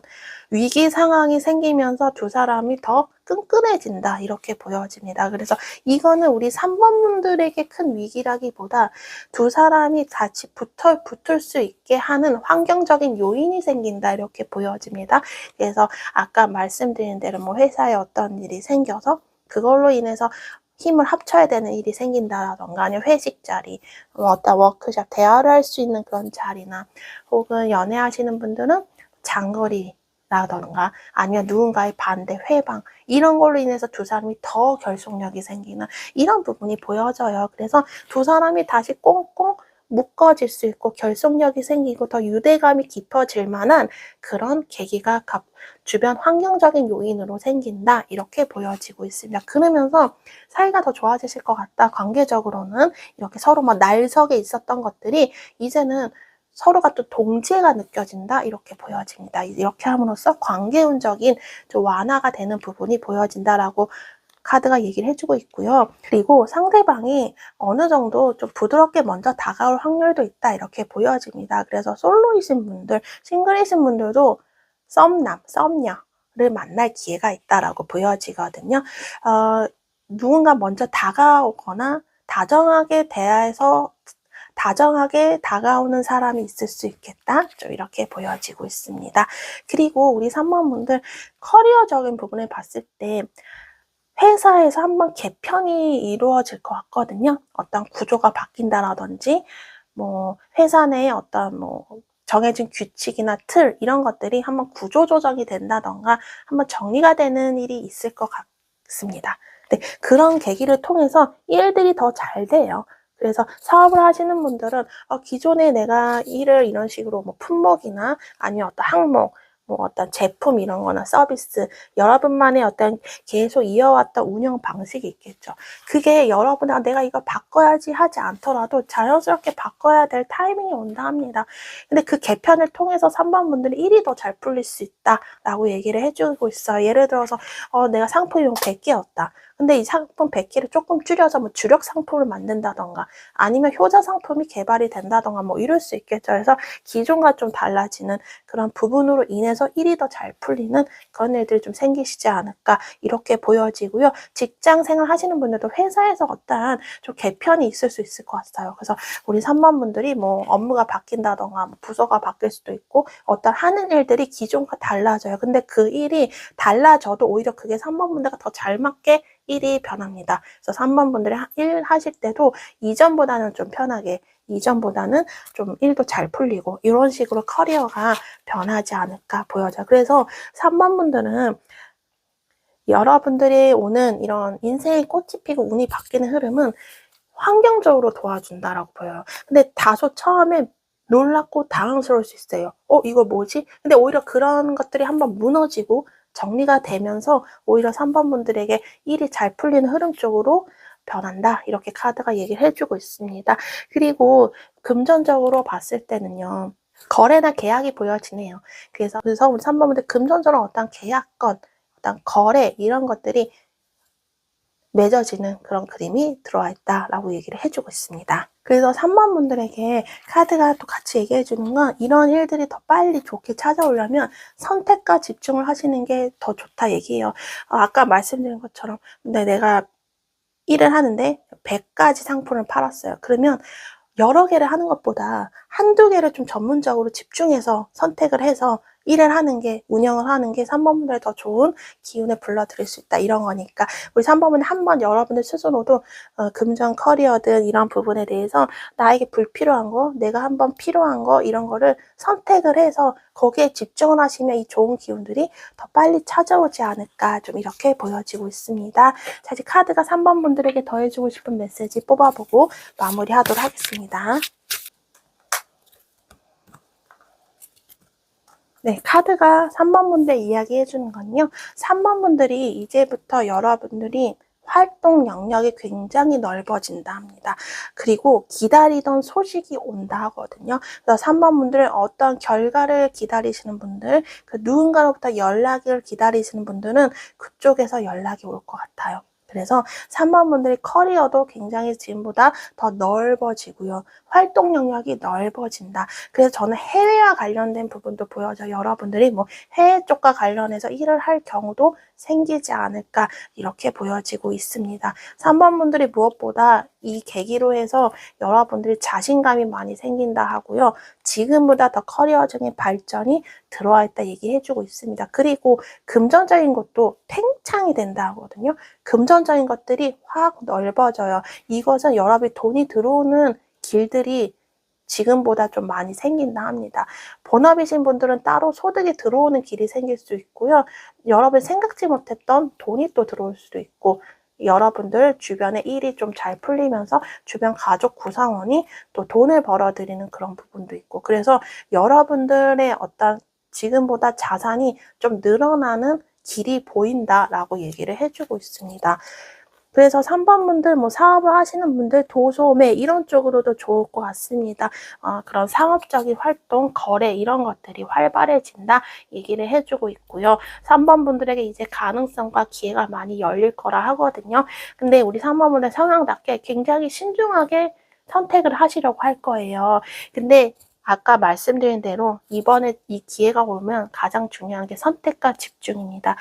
위기 상황이 생기면서 두 사람이 더 끈끈해진다, 이렇게 보여집니다. 그래서 이거는 우리 3번분들에게 큰 위기라기보다 두 사람이 같이 붙을 수 있게 하는 환경적인 요인이 생긴다, 이렇게 보여집니다. 그래서 아까 말씀드린 대로 뭐 회사에 어떤 일이 생겨서 그걸로 인해서 힘을 합쳐야 되는 일이 생긴다라던가, 아니면 회식 자리, 어떤 워크숍, 대화를 할 수 있는 그런 자리나, 혹은 연애하시는 분들은 장거리라던가, 아니면 누군가의 반대, 회방, 이런 걸로 인해서 두 사람이 더 결속력이 생기는 이런 부분이 보여져요. 그래서 두 사람이 다시 꽁꽁 묶어질 수 있고 결속력이 생기고 더 유대감이 깊어질 만한 그런 계기가 주변 환경적인 요인으로 생긴다, 이렇게 보여지고 있습니다. 그러면서 사이가 더 좋아지실 것 같다. 관계적으로는 이렇게 서로 막 날석에 있었던 것들이 이제는 서로가 또 동지애가 느껴진다, 이렇게 보여집니다. 이렇게 함으로써 관계운적인 좀 완화가 되는 부분이 보여진다라고 카드가 얘기를 해주고 있고요. 그리고 상대방이 어느 정도 좀 부드럽게 먼저 다가올 확률도 있다, 이렇게 보여집니다. 그래서 솔로이신 분들, 싱글이신 분들도 썸녀를 만날 기회가 있다라고 보여지거든요. 누군가 먼저 다가오거나 다정하게 다가오는 사람이 있을 수 있겠다, 좀 이렇게 보여지고 있습니다. 그리고 우리 3번분들 커리어적인 부분을 봤을 때 회사에서 한번 개편이 이루어질 것 같거든요. 어떤 구조가 바뀐다라든지, 뭐 회사 내에 어떤 뭐 정해진 규칙이나 틀 이런 것들이 한번 구조조정이 된다던가 한번 정리가 되는 일이 있을 것 같습니다. 네, 그런 계기를 통해서 일들이 더 잘 돼요. 그래서 사업을 하시는 분들은 기존에 내가 일을 이런 식으로 뭐 품목이나 아니면 어떤 항목, 뭐 어떤 제품 이런 거나 서비스, 여러분만의 어떤 계속 이어왔던 운영 방식이 있겠죠. 그게 여러분이 내가 이거 바꿔야지 하지 않더라도 자연스럽게 바꿔야 될 타이밍이 온다 합니다. 근데 그 개편을 통해서 3번 분들이 일이 더 잘 풀릴 수 있다라고 얘기를 해주고 있어요. 예를 들어서 내가 상품이 100개였다. 근데 이 상품 100개를 조금 줄여서 뭐 주력 상품을 만든다던가 아니면 효자 상품이 개발이 된다던가 뭐 이럴 수 있겠죠. 그래서 기존과 좀 달라지는 그런 부분으로 인해서 일이 더 잘 풀리는 그런 일들이 좀 생기시지 않을까 이렇게 보여지고요. 직장 생활 하시는 분들도 회사에서 어떠한 좀 개편이 있을 수 있을 것 같아요. 그래서 우리 3번 분들이 뭐 업무가 바뀐다던가 뭐 부서가 바뀔 수도 있고 어떤 하는 일들이 기존과 달라져요. 근데 그 일이 달라져도 오히려 그게 3번 분들과 더 잘 맞게 일이 변합니다. 그래서 3번 분들이 일 하실 때도 이전보다는 좀 편하게, 이전보다는 좀 일도 잘 풀리고 이런 식으로 커리어가 변하지 않을까 보여져요. 그래서 3번 분들은 여러분들이 오는 이런 인생의 꽃이 피고 운이 바뀌는 흐름은 환경적으로 도와준다라고 보여요. 근데 다소 처음에 놀랍고 당황스러울 수 있어요. 이거 뭐지? 근데 오히려 그런 것들이 한번 무너지고 정리가 되면서 오히려 3번 분들에게 일이 잘 풀리는 흐름 쪽으로 변한다. 이렇게 카드가 얘기를 해주고 있습니다. 그리고 금전적으로 봤을 때는요. 거래나 계약이 보여지네요. 그래서 우리 3번 분들 금전적으로 어떤 계약건, 어떤 거래 이런 것들이 맺어지는 그런 그림이 들어와 있다라고 얘기를 해주고 있습니다. 그래서 3번 분들에게 카드가 또 같이 얘기해 주는 건 이런 일들이 더 빨리 좋게 찾아오려면 선택과 집중을 하시는 게 더 좋다 얘기해요. 아까 말씀드린 것처럼 근데 내가 일을 하는데 100가지 상품을 팔았어요. 그러면 여러 개를 하는 것보다 한두 개를 좀 전문적으로 집중해서 선택을 해서 일을 하는 게, 운영을 하는 게 3번 분들의 더 좋은 기운을 불러들일 수 있다. 이런 거니까 우리 3번 분은 한번 여러분들 스스로도 금전 커리어든 이런 부분에 대해서 나에게 불필요한 거, 내가 한번 필요한 거 이런 거를 선택을 해서 거기에 집중을 하시면 이 좋은 기운들이 더 빨리 찾아오지 않을까 좀 이렇게 보여지고 있습니다. 자, 이제 카드가 3번 분들에게 더해주고 싶은 메시지 뽑아보고 마무리하도록 하겠습니다. 네, 카드가 3번 분들 이야기해 주는 건요. 3번 분들이 이제부터 여러분들이 활동 영역이 굉장히 넓어진다 합니다. 그리고 기다리던 소식이 온다 하거든요. 그래서 3번 분들은 어떤 결과를 기다리시는 분들, 그 누군가로부터 연락을 기다리시는 분들은 그쪽에서 연락이 올 것 같아요. 그래서 3번 분들의 커리어도 굉장히 지금보다 더 넓어지고요. 활동 영역이 넓어진다. 그래서 저는 해외와 관련된 부분도 보여져요. 여러분들이 뭐 해외 쪽과 관련해서 일을 할 경우도 생기지 않을까 이렇게 보여지고 있습니다. 3번 분들이 무엇보다 이 계기로 해서 여러분들이 자신감이 많이 생긴다 하고요. 지금보다 더 커리어적인 발전이 들어와 있다 얘기해주고 있습니다. 그리고 금전적인 것도 팽창이 된다 하거든요. 금전적인 것들이 확 넓어져요. 이것은 여러분이 돈이 들어오는 길들이 지금보다 좀 많이 생긴다 합니다. 본업이신 분들은 따로 소득이 들어오는 길이 생길 수 있고요. 여러분이 생각지 못했던 돈이 또 들어올 수도 있고 여러분들 주변에 일이 좀 잘 풀리면서 주변 가족 구성원이 또 돈을 벌어들이는 그런 부분도 있고 그래서 여러분들의 어떤 지금보다 자산이 좀 늘어나는 길이 보인다라고 얘기를 해주고 있습니다. 그래서 3번 분들 뭐 사업을 하시는 분들 도소매 이런 쪽으로도 좋을 것 같습니다. 그런 상업적인 활동, 거래 이런 것들이 활발해진다 얘기를 해주고 있고요. 3번 분들에게 이제 가능성과 기회가 많이 열릴 거라 하거든요. 근데 우리 3번 분들 성향답게 굉장히 신중하게 선택을 하시려고 할 거예요. 근데 아까 말씀드린 대로 이번에 이 기회가 오면 가장 중요한 게 선택과 집중입니다.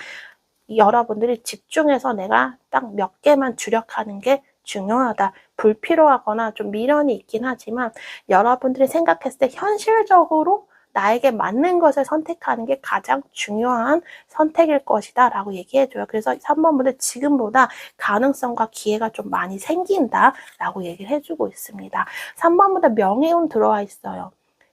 여러분들이 집중해서 내가 딱 몇 개만 주력하는 게 중요하다. 불필요하거나 좀 미련이 있긴 하지만 여러분들이 생각했을 때 현실적으로 나에게 맞는 것을 선택하는 게 가장 중요한 선택일 것이다 라고 얘기해줘요. 그래서 3번 분들 지금보다 가능성과 기회가 좀 많이 생긴다 라고 얘기를 해주고 있습니다. 3번 분들 명예운 들어와 있어요.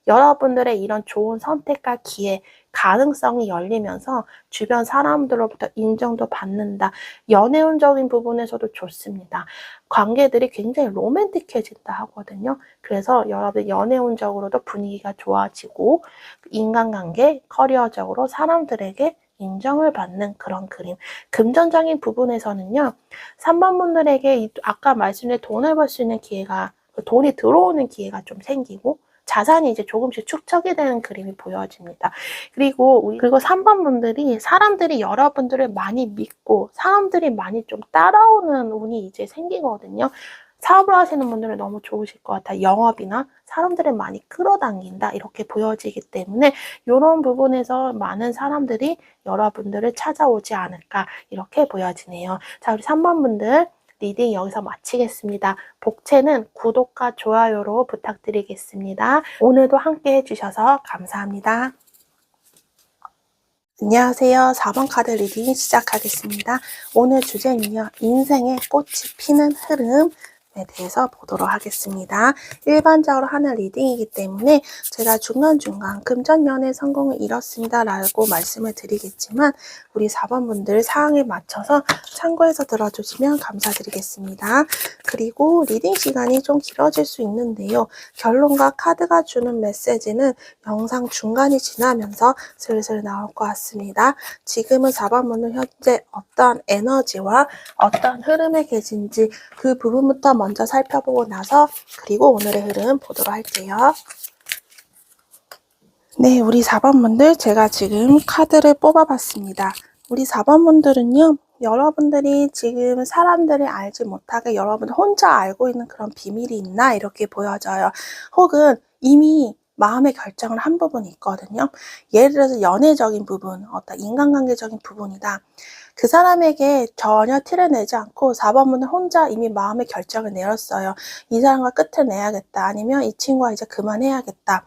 여러분들의 이런 좋은 선택과 기회, 가능성이 열리면서 주변 사람들로부터 인정도 받는다. 연애운적인 부분에서도 좋습니다. 관계들이 굉장히 로맨틱해진다 하거든요. 그래서 여러분 연애운적으로도 분위기가 좋아지고 인간관계, 커리어적으로 사람들에게 인정을 받는 그런 그림. 금전적인 부분에서는요. 3번 분들에게 아까 말씀드린 돈을 벌 수 있는 기회가, 돈이 들어오는 기회가 좀 생기고 자산이 이제 조금씩 축적이 되는 그림이 보여집니다. 그리고 3번 분들이 사람들이 여러분들을 많이 믿고 사람들이 많이 좀 따라오는 운이 이제 생기거든요. 사업을 하시는 분들은 너무 좋으실 것 같아요. 영업이나 사람들을 많이 끌어당긴다 이렇게 보여지기 때문에 이런 부분에서 많은 사람들이 여러분들을 찾아오지 않을까 이렇게 보여지네요. 자, 우리 3번 분들 리딩 여기서 마치겠습니다. 복채는 구독과 좋아요로 부탁드리겠습니다. 오늘도 함께 해주셔서 감사합니다. 안녕하세요. 4번 카드 리딩 시작하겠습니다. 오늘 주제는요. 인생의 꽃이 피는 흐름에 대해서 보도록 하겠습니다. 일반적으로 하는 리딩이기 때문에 제가 중간중간 금전연애 성공을 이뤘습니다 라고 말씀을 드리겠지만 우리 4번 분들 사항에 맞춰서 참고해서 들어주시면 감사드리겠습니다. 그리고 리딩 시간이 좀 길어질 수 있는데요. 결론과 카드가 주는 메시지는 영상 중간이 지나면서 슬슬 나올 것 같습니다. 지금은 4번 분들 현재 어떤 에너지와 어떤 흐름에 계신지 그 부분부터 먼저 살펴보고 나서 그리고 오늘의 흐름 보도록 할게요. 네, 우리 4번 분들 제가 지금 카드를 뽑아봤습니다. 우리 4번 분들은요. 여러분들이 지금 사람들이 알지 못하게 여러분 혼자 알고 있는 그런 비밀이 있나 이렇게 보여져요. 혹은 이미 마음의 결정을 한 부분이 있거든요. 예를 들어서 연애적인 부분, 어떤 인간관계적인 부분이다. 그 사람에게 전혀 티를 내지 않고 4번분은 혼자 이미 마음의 결정을 내렸어요. 이 사람과 끝을 내야겠다. 아니면 이 친구와 이제 그만해야겠다.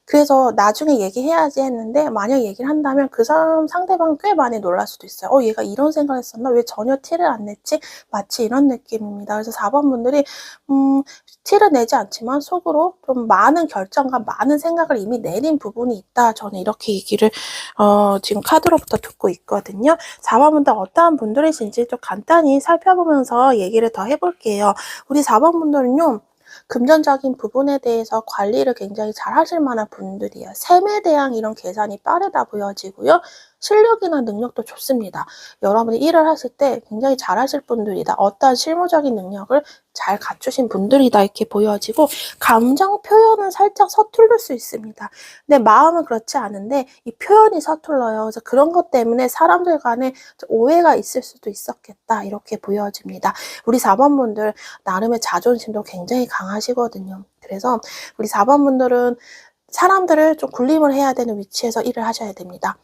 그래서 나중에 얘기해야지 했는데 만약 얘기를 한다면 그 사람 상대방은 꽤 많이 놀랄 수도 있어요. 얘가 이런 생각을 했었나? 왜 전혀 티를 안 냈지? 마치 이런 느낌입니다. 그래서 4번 분들이 티를 내지 않지만 속으로 좀 많은 결정과 많은 생각을 이미 내린 부분이 있다. 저는 이렇게 얘기를 지금 카드로부터 듣고 있거든요. 4번 분들 어떠한 분들이신지 좀 간단히 살펴보면서 얘기를 더 해볼게요. 우리 4번 분들은요. 금전적인 부분에 대해서 관리를 굉장히 잘 하실 만한 분들이에요. 셈에 대한 이런 계산이 빠르다 보여지고요. 실력이나 능력도 좋습니다. 여러분이 일을 하실 때 굉장히 잘 하실 분들이다. 어떠한 실무적인 능력을 잘 갖추신 분들이다 이렇게 보여지고 감정 표현은 살짝 서툴릴 수 있습니다. 근데 마음은 그렇지 않은데 이 표현이 서툴러요. 그래서 그런 것 때문에 사람들 간에 오해가 있을 수도 있었겠다 이렇게 보여집니다. 우리 4번 분들 나름의 자존심도 굉장히 강하시거든요. 그래서 우리 4번 분들은 사람들을 좀 군림을 해야 되는 위치에서 일을 하셔야 됩니다.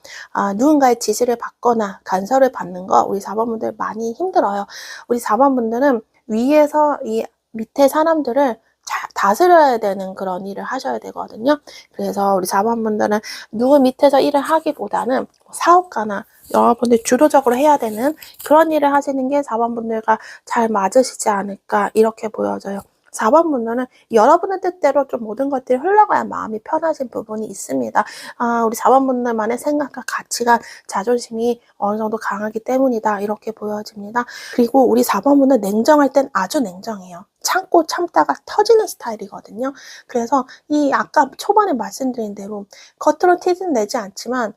누군가의 지시를 받거나 간섭을 받는 거 우리 4번 분들 많이 힘들어요. 우리 4번 분들은 위에서 이 밑에 사람들을 잘 다스려야 되는 그런 일을 하셔야 되거든요. 그래서 우리 4번 분들은 누구 밑에서 일을 하기보다는 사업가나 여러분들 주도적으로 해야 되는 그런 일을 하시는 게 4번 분들과 잘 맞으시지 않을까 이렇게 보여져요. 4번 분들은 여러분의 뜻대로 좀 모든 것들이 흘러가야 마음이 편하신 부분이 있습니다. 우리 4번 분들만의 생각과 가치관, 자존심이 어느 정도 강하기 때문이다. 이렇게 보여집니다. 그리고 우리 4번 분들 냉정할 땐 아주 냉정해요. 참고 참다가 터지는 스타일이거든요. 그래서 이 아까 초반에 말씀드린 대로 겉으로 티는 내지 않지만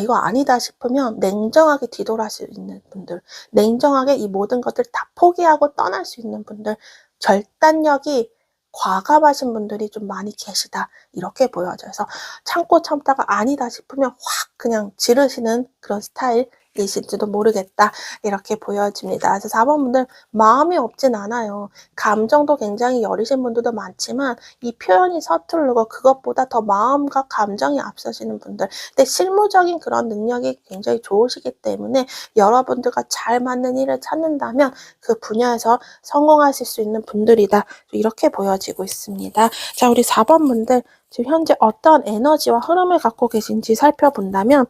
이거 아니다 싶으면 냉정하게 뒤돌아갈 수 있는 분들, 냉정하게 이 모든 것들 다 포기하고 떠날 수 있는 분들, 결단력이 과감하신 분들이 좀 많이 계시다 이렇게 보여져요. 그래서 참고 참다가 아니다 싶으면 확 그냥 지르시는 그런 스타일이실지도 모르겠다 이렇게 보여집니다. 그래서 4번 분들 마음이 없진 않아요. 감정도 굉장히 여리신 분들도 많지만 이 표현이 서투르고 그것보다 더 마음과 감정이 앞서시는 분들, 근데 실무적인 그런 능력이 굉장히 좋으시기 때문에 여러분들과 잘 맞는 일을 찾는다면 그 분야에서 성공하실 수 있는 분들이다 이렇게 보여지고 있습니다. 자, 우리 4번 분들 지금 현재 어떤 에너지와 흐름을 갖고 계신지 살펴본다면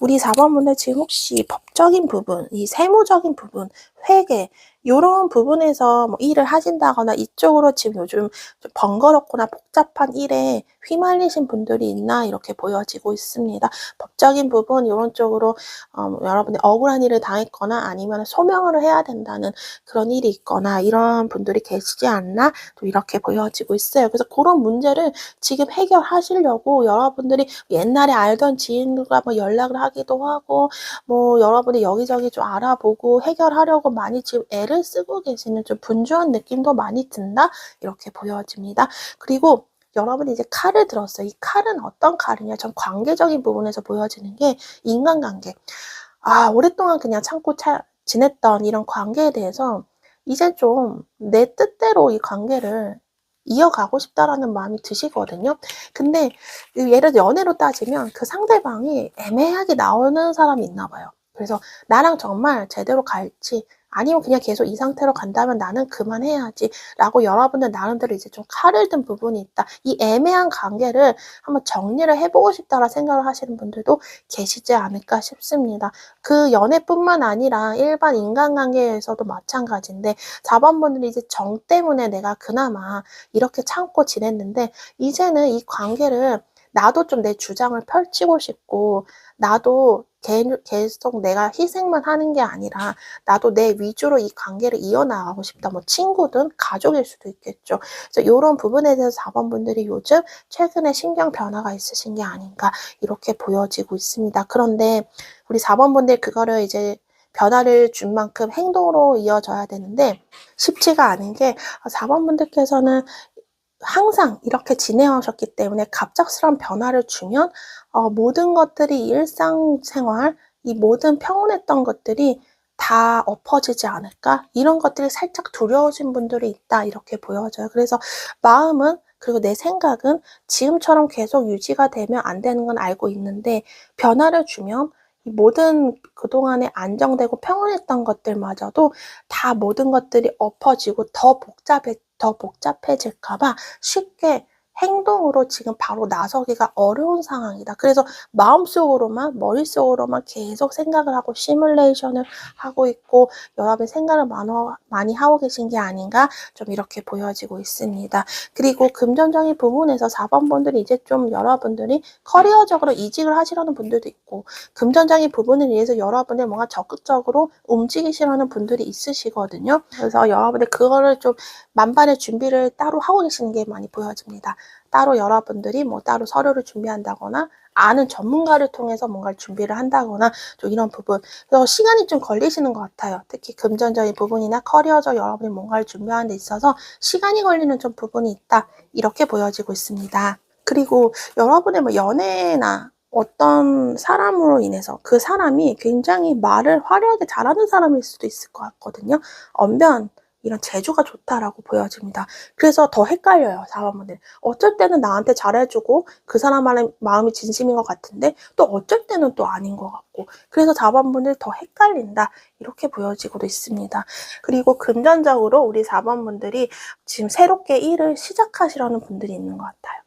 우리 4번 분들 지금 혹시 법적인 부분, 이 세무적인 부분, 회계 요런 부분에서 뭐 일을 하신다거나 이쪽으로 지금 요즘 좀 번거롭거나 복잡한 일에 휘말리신 분들이 있나 이렇게 보여지고 있습니다. 법적인 부분 요런 쪽으로 여러분이 억울한 일을 당했거나 아니면 소명을 해야 된다는 그런 일이 있거나 이런 분들이 계시지 않나 또 이렇게 보여지고 있어요. 그래서 고런 문제를 지금 해결하시려고 여러분들이 옛날에 알던 지인들과 뭐 연락을 하기도 하고 뭐 여러분이 여기저기 좀 알아보고 해결하려고 많이 지금 애를 쓰고 계시는 좀 분주한 느낌도 많이 든다 이렇게 보여집니다. 그리고 여러분이 이제 칼을 들었어요. 이 칼은 어떤 칼이냐? 전 관계적인 부분에서 보여지는 게 인간관계. 오랫동안 그냥 참고 지냈던 이런 관계에 대해서 이제 좀 내 뜻대로 이 관계를 이어가고 싶다라는 마음이 드시거든요. 근데 예를 들어 연애로 따지면 그 상대방이 애매하게 나오는 사람이 있나 봐요. 그래서 나랑 정말 제대로 갈지 아니면 그냥 계속 이 상태로 간다면 나는 그만해야지라고 여러분들 나름대로 이제 좀 칼을 든 부분이 있다. 이 애매한 관계를 한번 정리를 해보고 싶다라 생각을 하시는 분들도 계시지 않을까 싶습니다. 그 연애뿐만 아니라 일반 인간관계에서도 마찬가지인데 4번분들이 이제 정 때문에 내가 그나마 이렇게 참고 지냈는데 이제는 이 관계를 나도 좀 내 주장을 펼치고 싶고 나도 계속 내가 희생만 하는 게 아니라 나도 내 위주로 이 관계를 이어나가고 싶다. 뭐 친구든 가족일 수도 있겠죠. 그래서 요런 부분에 대해서 4번분들이 요즘 최근에 신경 변화가 있으신 게 아닌가 이렇게 보여지고 있습니다. 그런데 우리 4번분들 그거를 이제 변화를 준 만큼 행동으로 이어져야 되는데 쉽지가 않은 게 4번분들께서는 항상 이렇게 지내오셨기 때문에 갑작스러운 변화를 주면 모든 것들이 일상생활, 이 모든 평온했던 것들이 다 엎어지지 않을까? 이런 것들이 살짝 두려우신 분들이 있다 이렇게 보여져요. 그래서 마음은 그리고 내 생각은 지금처럼 계속 유지가 되면 안 되는 건 알고 있는데 변화를 주면 이 모든 그동안에 안정되고 평온했던 것들마저도 다 모든 것들이 엎어지고 더 복잡해질까 봐 쉽게 행동으로 지금 바로 나서기가 어려운 상황이다. 그래서 마음속으로만 머릿속으로만 계속 생각을 하고 시뮬레이션을 하고 있고 여러분 생각을 많이 하고 계신 게 아닌가 좀 이렇게 보여지고 있습니다. 그리고 금전적인 부분에서 4번분들이 이제 좀 여러분들이 커리어적으로 이직을 하시려는 분들도 있고 금전적인 부분에 의해서 여러분들 뭔가 적극적으로 움직이시려는 분들이 있으시거든요. 그래서 여러분들 그거를 좀 만반의 준비를 따로 하고 계시는 게 많이 보여집니다. 따로 여러분들이 뭐 따로 서류를 준비한다거나 아는 전문가를 통해서 뭔가를 준비를 한다거나 좀 이런 부분 그래서 시간이 좀 걸리시는 것 같아요. 특히 금전적인 부분이나 커리어적 여러분이 뭔가를 준비하는 데 있어서 시간이 걸리는 좀 부분이 있다 이렇게 보여지고 있습니다. 그리고 여러분의 뭐 연애나 어떤 사람으로 인해서 그 사람이 굉장히 말을 화려하게 잘하는 사람일 수도 있을 것 같거든요. 언변 이런 재주가 좋다라고 보여집니다. 그래서 더 헷갈려요, 4번분들. 어쩔 때는 나한테 잘해주고 그 사람의 마음이 진심인 것 같은데 또 어쩔 때는 또 아닌 것 같고 그래서 4번분들 더 헷갈린다 이렇게 보여지고도 있습니다. 그리고 금전적으로 우리 4번분들이 지금 새롭게 일을 시작하시려는 분들이 있는 것 같아요.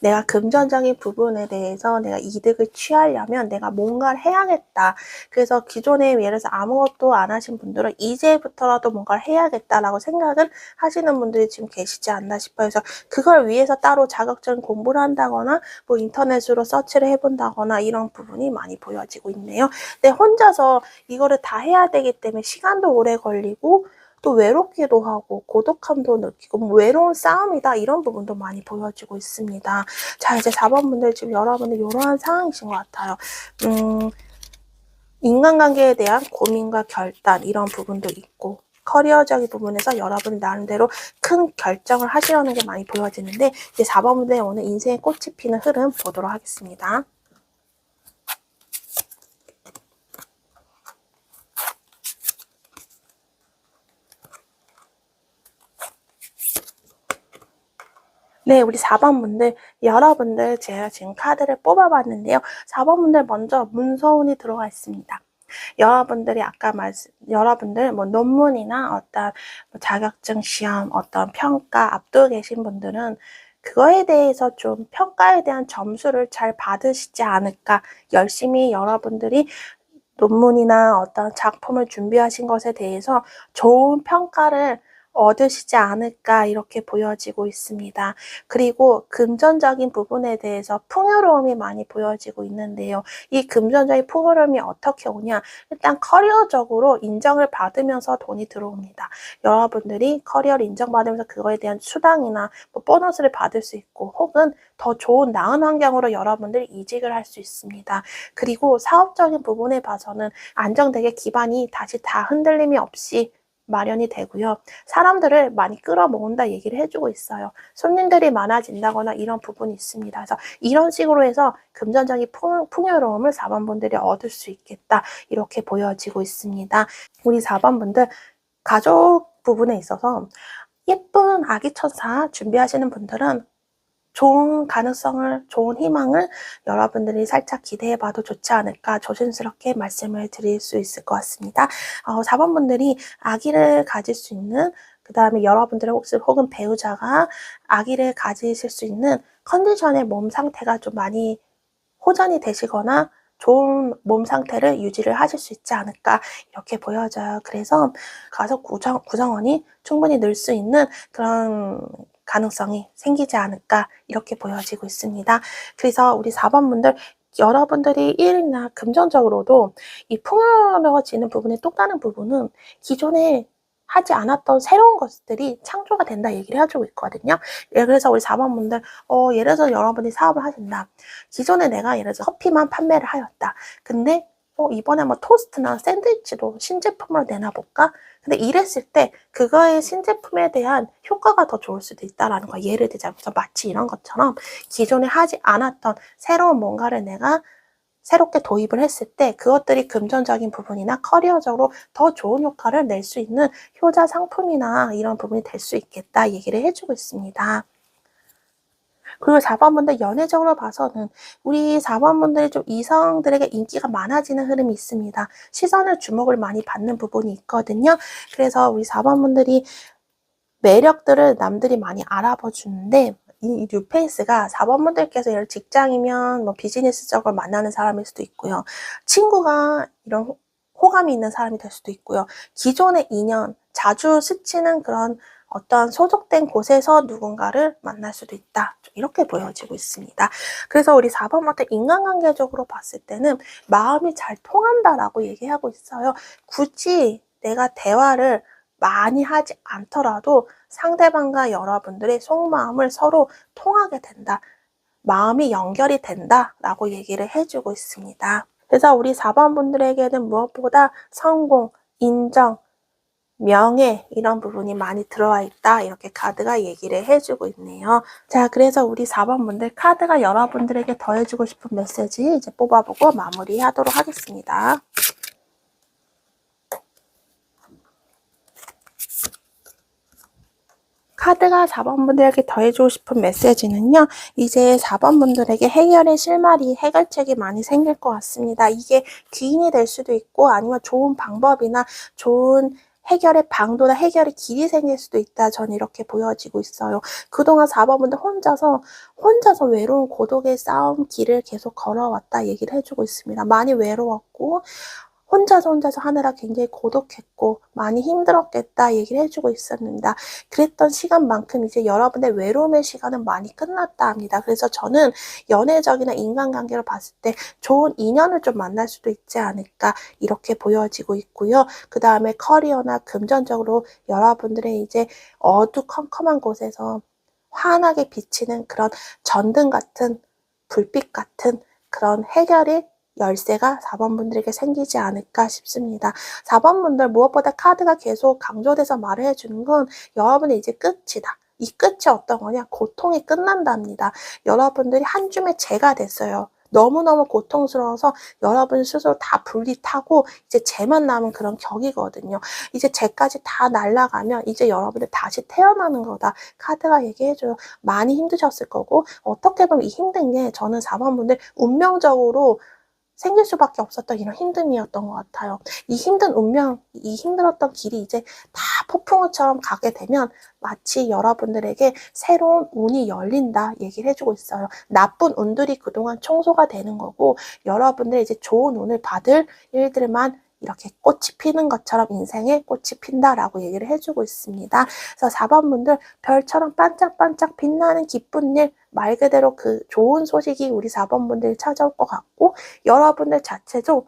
내가 금전적인 부분에 대해서 내가 이득을 취하려면 내가 뭔가를 해야겠다. 그래서 기존에 예를 들어서 아무것도 안 하신 분들은 이제부터라도 뭔가를 해야겠다라고 생각을 하시는 분들이 지금 계시지 않나 싶어요. 그래서 그걸 위해서 따로 자격증 공부를 한다거나 뭐 인터넷으로 서치를 해본다거나 이런 부분이 많이 보여지고 있네요. 근데 혼자서 이거를 다 해야 되기 때문에 시간도 오래 걸리고 또 외롭기도 하고 고독함도 느끼고 뭐 외로운 싸움이다 이런 부분도 많이 보여지고 있습니다. 자 이제 4번분들 지금 여러분들 이러한 상황이신 것 같아요. 인간관계에 대한 고민과 결단 이런 부분도 있고 커리어적인 부분에서 여러분 나름대로 큰 결정을 하시려는 게 많이 보여지는데 이제 4번분들의 오늘 인생의 꽃이 피는 흐름 보도록 하겠습니다. 네, 우리 4번분들, 여러분들 제가 지금 카드를 뽑아봤는데요. 4번분들 먼저 문서운이 들어가 있습니다. 여러분들이 여러분들 뭐 논문이나 어떤 자격증 시험, 어떤 평가 앞두고 계신 분들은 그거에 대해서 좀 평가에 대한 점수를 잘 받으시지 않을까. 열심히 여러분들이 논문이나 어떤 작품을 준비하신 것에 대해서 좋은 평가를 얻으시지 않을까 이렇게 보여지고 있습니다. 그리고 금전적인 부분에 대해서 풍요로움이 많이 보여지고 있는데요. 이 금전적인 풍요로움이 어떻게 오냐? 일단 커리어적으로 인정을 받으면서 돈이 들어옵니다. 여러분들이 커리어를 인정받으면서 그거에 대한 수당이나 뭐 보너스를 받을 수 있고 혹은 더 좋은 나은 환경으로 여러분들이 이직을 할 수 있습니다. 그리고 사업적인 부분에 봐서는 안정되게 기반이 다시 다 흔들림이 없이 마련이 되고요. 사람들을 많이 끌어모은다 얘기를 해주고 있어요. 손님들이 많아진다거나 이런 부분이 있습니다. 그래서 이런 식으로 해서 금전적인 풍요로움을 4번분들이 얻을 수 있겠다. 이렇게 보여지고 있습니다. 우리 4번분들 가족 부분에 있어서 예쁜 아기 천사 준비하시는 분들은 좋은 가능성을, 좋은 희망을 여러분들이 살짝 기대해봐도 좋지 않을까 조심스럽게 말씀을 드릴 수 있을 것 같습니다. 4번분들이 아기를 가질 수 있는, 그 다음에 여러분들의 혹은 배우자가 아기를 가지실 수 있는 컨디션의 몸 상태가 좀 많이 호전이 되시거나 좋은 몸 상태를 유지를 하실 수 있지 않을까 이렇게 보여져요. 그래서 가족 구성원이 충분히 늘 수 있는 그런 가능성이 생기지 않을까 이렇게 보여지고 있습니다. 그래서 우리 4번분들 여러분들이 일이나 금전적으로도 이 풍요로워지는 부분의 또 다른 부분은 기존에 하지 않았던 새로운 것들이 창조가 된다 얘기를 해주고 있거든요. 그래서 우리 4번분들 예를 들어서 여러분이 사업을 하신다. 기존에 내가 예를 들어서 커피만 판매를 하였다. 근데 이번에 뭐 토스트나 샌드위치도 신제품으로 내놔볼까? 근데 이랬을 때 그거의 신제품에 대한 효과가 더 좋을 수도 있다라는 거. 예를 들자면 마치 이런 것처럼 기존에 하지 않았던 새로운 뭔가를 내가 새롭게 도입을 했을 때 그것들이 금전적인 부분이나 커리어적으로 더 좋은 효과를 낼 수 있는 효자 상품이나 이런 부분이 될 수 있겠다 얘기를 해주고 있습니다. 그리고 4번분들 연애적으로 봐서는 우리 4번분들이 좀 이성들에게 인기가 많아지는 흐름이 있습니다. 시선을 주목을 많이 받는 부분이 있거든요. 그래서 우리 4번분들이 매력들을 남들이 많이 알아봐 주는데 이 뉴페이스가 4번분들께서 직장이면 뭐 비즈니스적으로 만나는 사람일 수도 있고요. 친구가 이런 호감이 있는 사람이 될 수도 있고요. 기존의 인연, 자주 스치는 그런 어떤 소속된 곳에서 누군가를 만날 수도 있다. 이렇게 보여지고 있습니다. 그래서 우리 4번부터 인간관계적으로 봤을 때는 마음이 잘 통한다라고 얘기하고 있어요. 굳이 내가 대화를 많이 하지 않더라도 상대방과 여러분들의 속마음을 서로 통하게 된다. 마음이 연결이 된다라고 얘기를 해주고 있습니다. 그래서 우리 4번분들에게는 무엇보다 성공, 인정, 명예 이런 부분이 많이 들어와 있다. 이렇게 카드가 얘기를 해주고 있네요. 자, 그래서 우리 4번분들 카드가 여러분들에게 더해주고 싶은 메시지 이제 뽑아보고 마무리하도록 하겠습니다. 카드가 4번분들에게 더해주고 싶은 메시지는요. 이제 4번분들에게 해결의 실마리, 해결책이 많이 생길 것 같습니다. 이게 귀인이 될 수도 있고 아니면 좋은 방법이나 좋은 해결의 방도나 해결의 길이 생길 수도 있다. 저는 이렇게 보여지고 있어요. 그동안 4번분들 혼자서 외로운 고독의 싸움 길을 계속 걸어왔다 얘기를 해주고 있습니다. 많이 외로웠고 혼자서 하느라 굉장히 고독했고 많이 힘들었겠다 얘기를 해주고 있었습니다. 그랬던 시간만큼 이제 여러분의 외로움의 시간은 많이 끝났다 합니다. 그래서 저는 연애적이나 인간관계로 봤을 때 좋은 인연을 좀 만날 수도 있지 않을까 이렇게 보여지고 있고요. 그 다음에 커리어나 금전적으로 여러분들의 이제 어두컴컴한 곳에서 환하게 비치는 그런 전등 같은 불빛 같은 그런 해결의 열쇠가 4번분들에게 생기지 않을까 싶습니다. 4번분들 무엇보다 카드가 계속 강조돼서 말을 해주는 건 여러분의 이제 끝이다. 이 끝이 어떤 거냐? 고통이 끝난답니다. 여러분들이 한 줌의 재가 됐어요. 너무너무 고통스러워서 여러분 스스로 다 분리타고 이제 재만 남은 그런 격이거든요. 이제 재까지 다 날아가면 이제 여러분들 다시 태어나는 거다. 카드가 얘기해줘요. 많이 힘드셨을 거고 어떻게 보면 이 힘든 게 저는 4번분들 운명적으로 생길 수밖에 없었던 이런 힘듦이었던 것 같아요. 이 힘든 운명, 이 힘들었던 길이 이제 다 폭풍우처럼 가게 되면 마치 여러분들에게 새로운 운이 열린다 얘기를 해주고 있어요. 나쁜 운들이 그동안 청소가 되는 거고 여러분들이 이제 좋은 운을 받을 일들만 이렇게 꽃이 피는 것처럼 인생에 꽃이 핀다라고 얘기를 해주고 있습니다. 그래서 4번 분들 별처럼 반짝반짝 빛나는 기쁜 일, 말 그대로 그 좋은 소식이 우리 4번 분들이 찾아올 것 같고 여러분들 자체도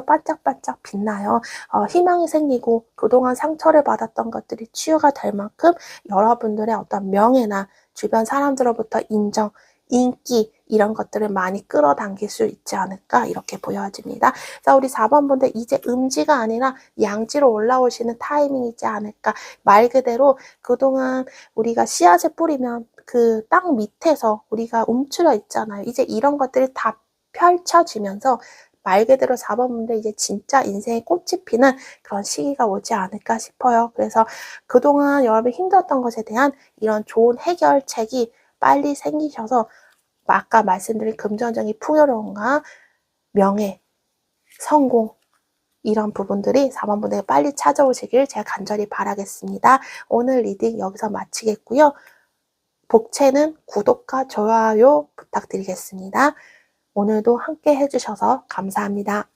반짝반짝 빛나요. 희망이 생기고 그동안 상처를 받았던 것들이 치유가 될 만큼 여러분들의 어떤 명예나 주변 사람들로부터 인정, 인기 이런 것들을 많이 끌어당길 수 있지 않을까 이렇게 보여집니다. 그래서 우리 4번 분들 이제 음지가 아니라 양지로 올라오시는 타이밍이지 않을까. 말 그대로 그동안 우리가 씨앗을 뿌리면 그 땅 밑에서 우리가 움츠려 있잖아요. 이제 이런 것들이 다 펼쳐지면서 말 그대로 4번 분들 이제 진짜 인생의 꽃이 피는 그런 시기가 오지 않을까 싶어요. 그래서 그동안 여러분이 힘들었던 것에 대한 이런 좋은 해결책이 빨리 생기셔서 아까 말씀드린 금전적인 풍요로움과 명예, 성공 이런 부분들이 4번 분들에게 빨리 찾아오시길 제가 간절히 바라겠습니다. 오늘 리딩 여기서 마치겠고요. 복채는 구독과 좋아요 부탁드리겠습니다. 오늘도 함께 해주셔서 감사합니다.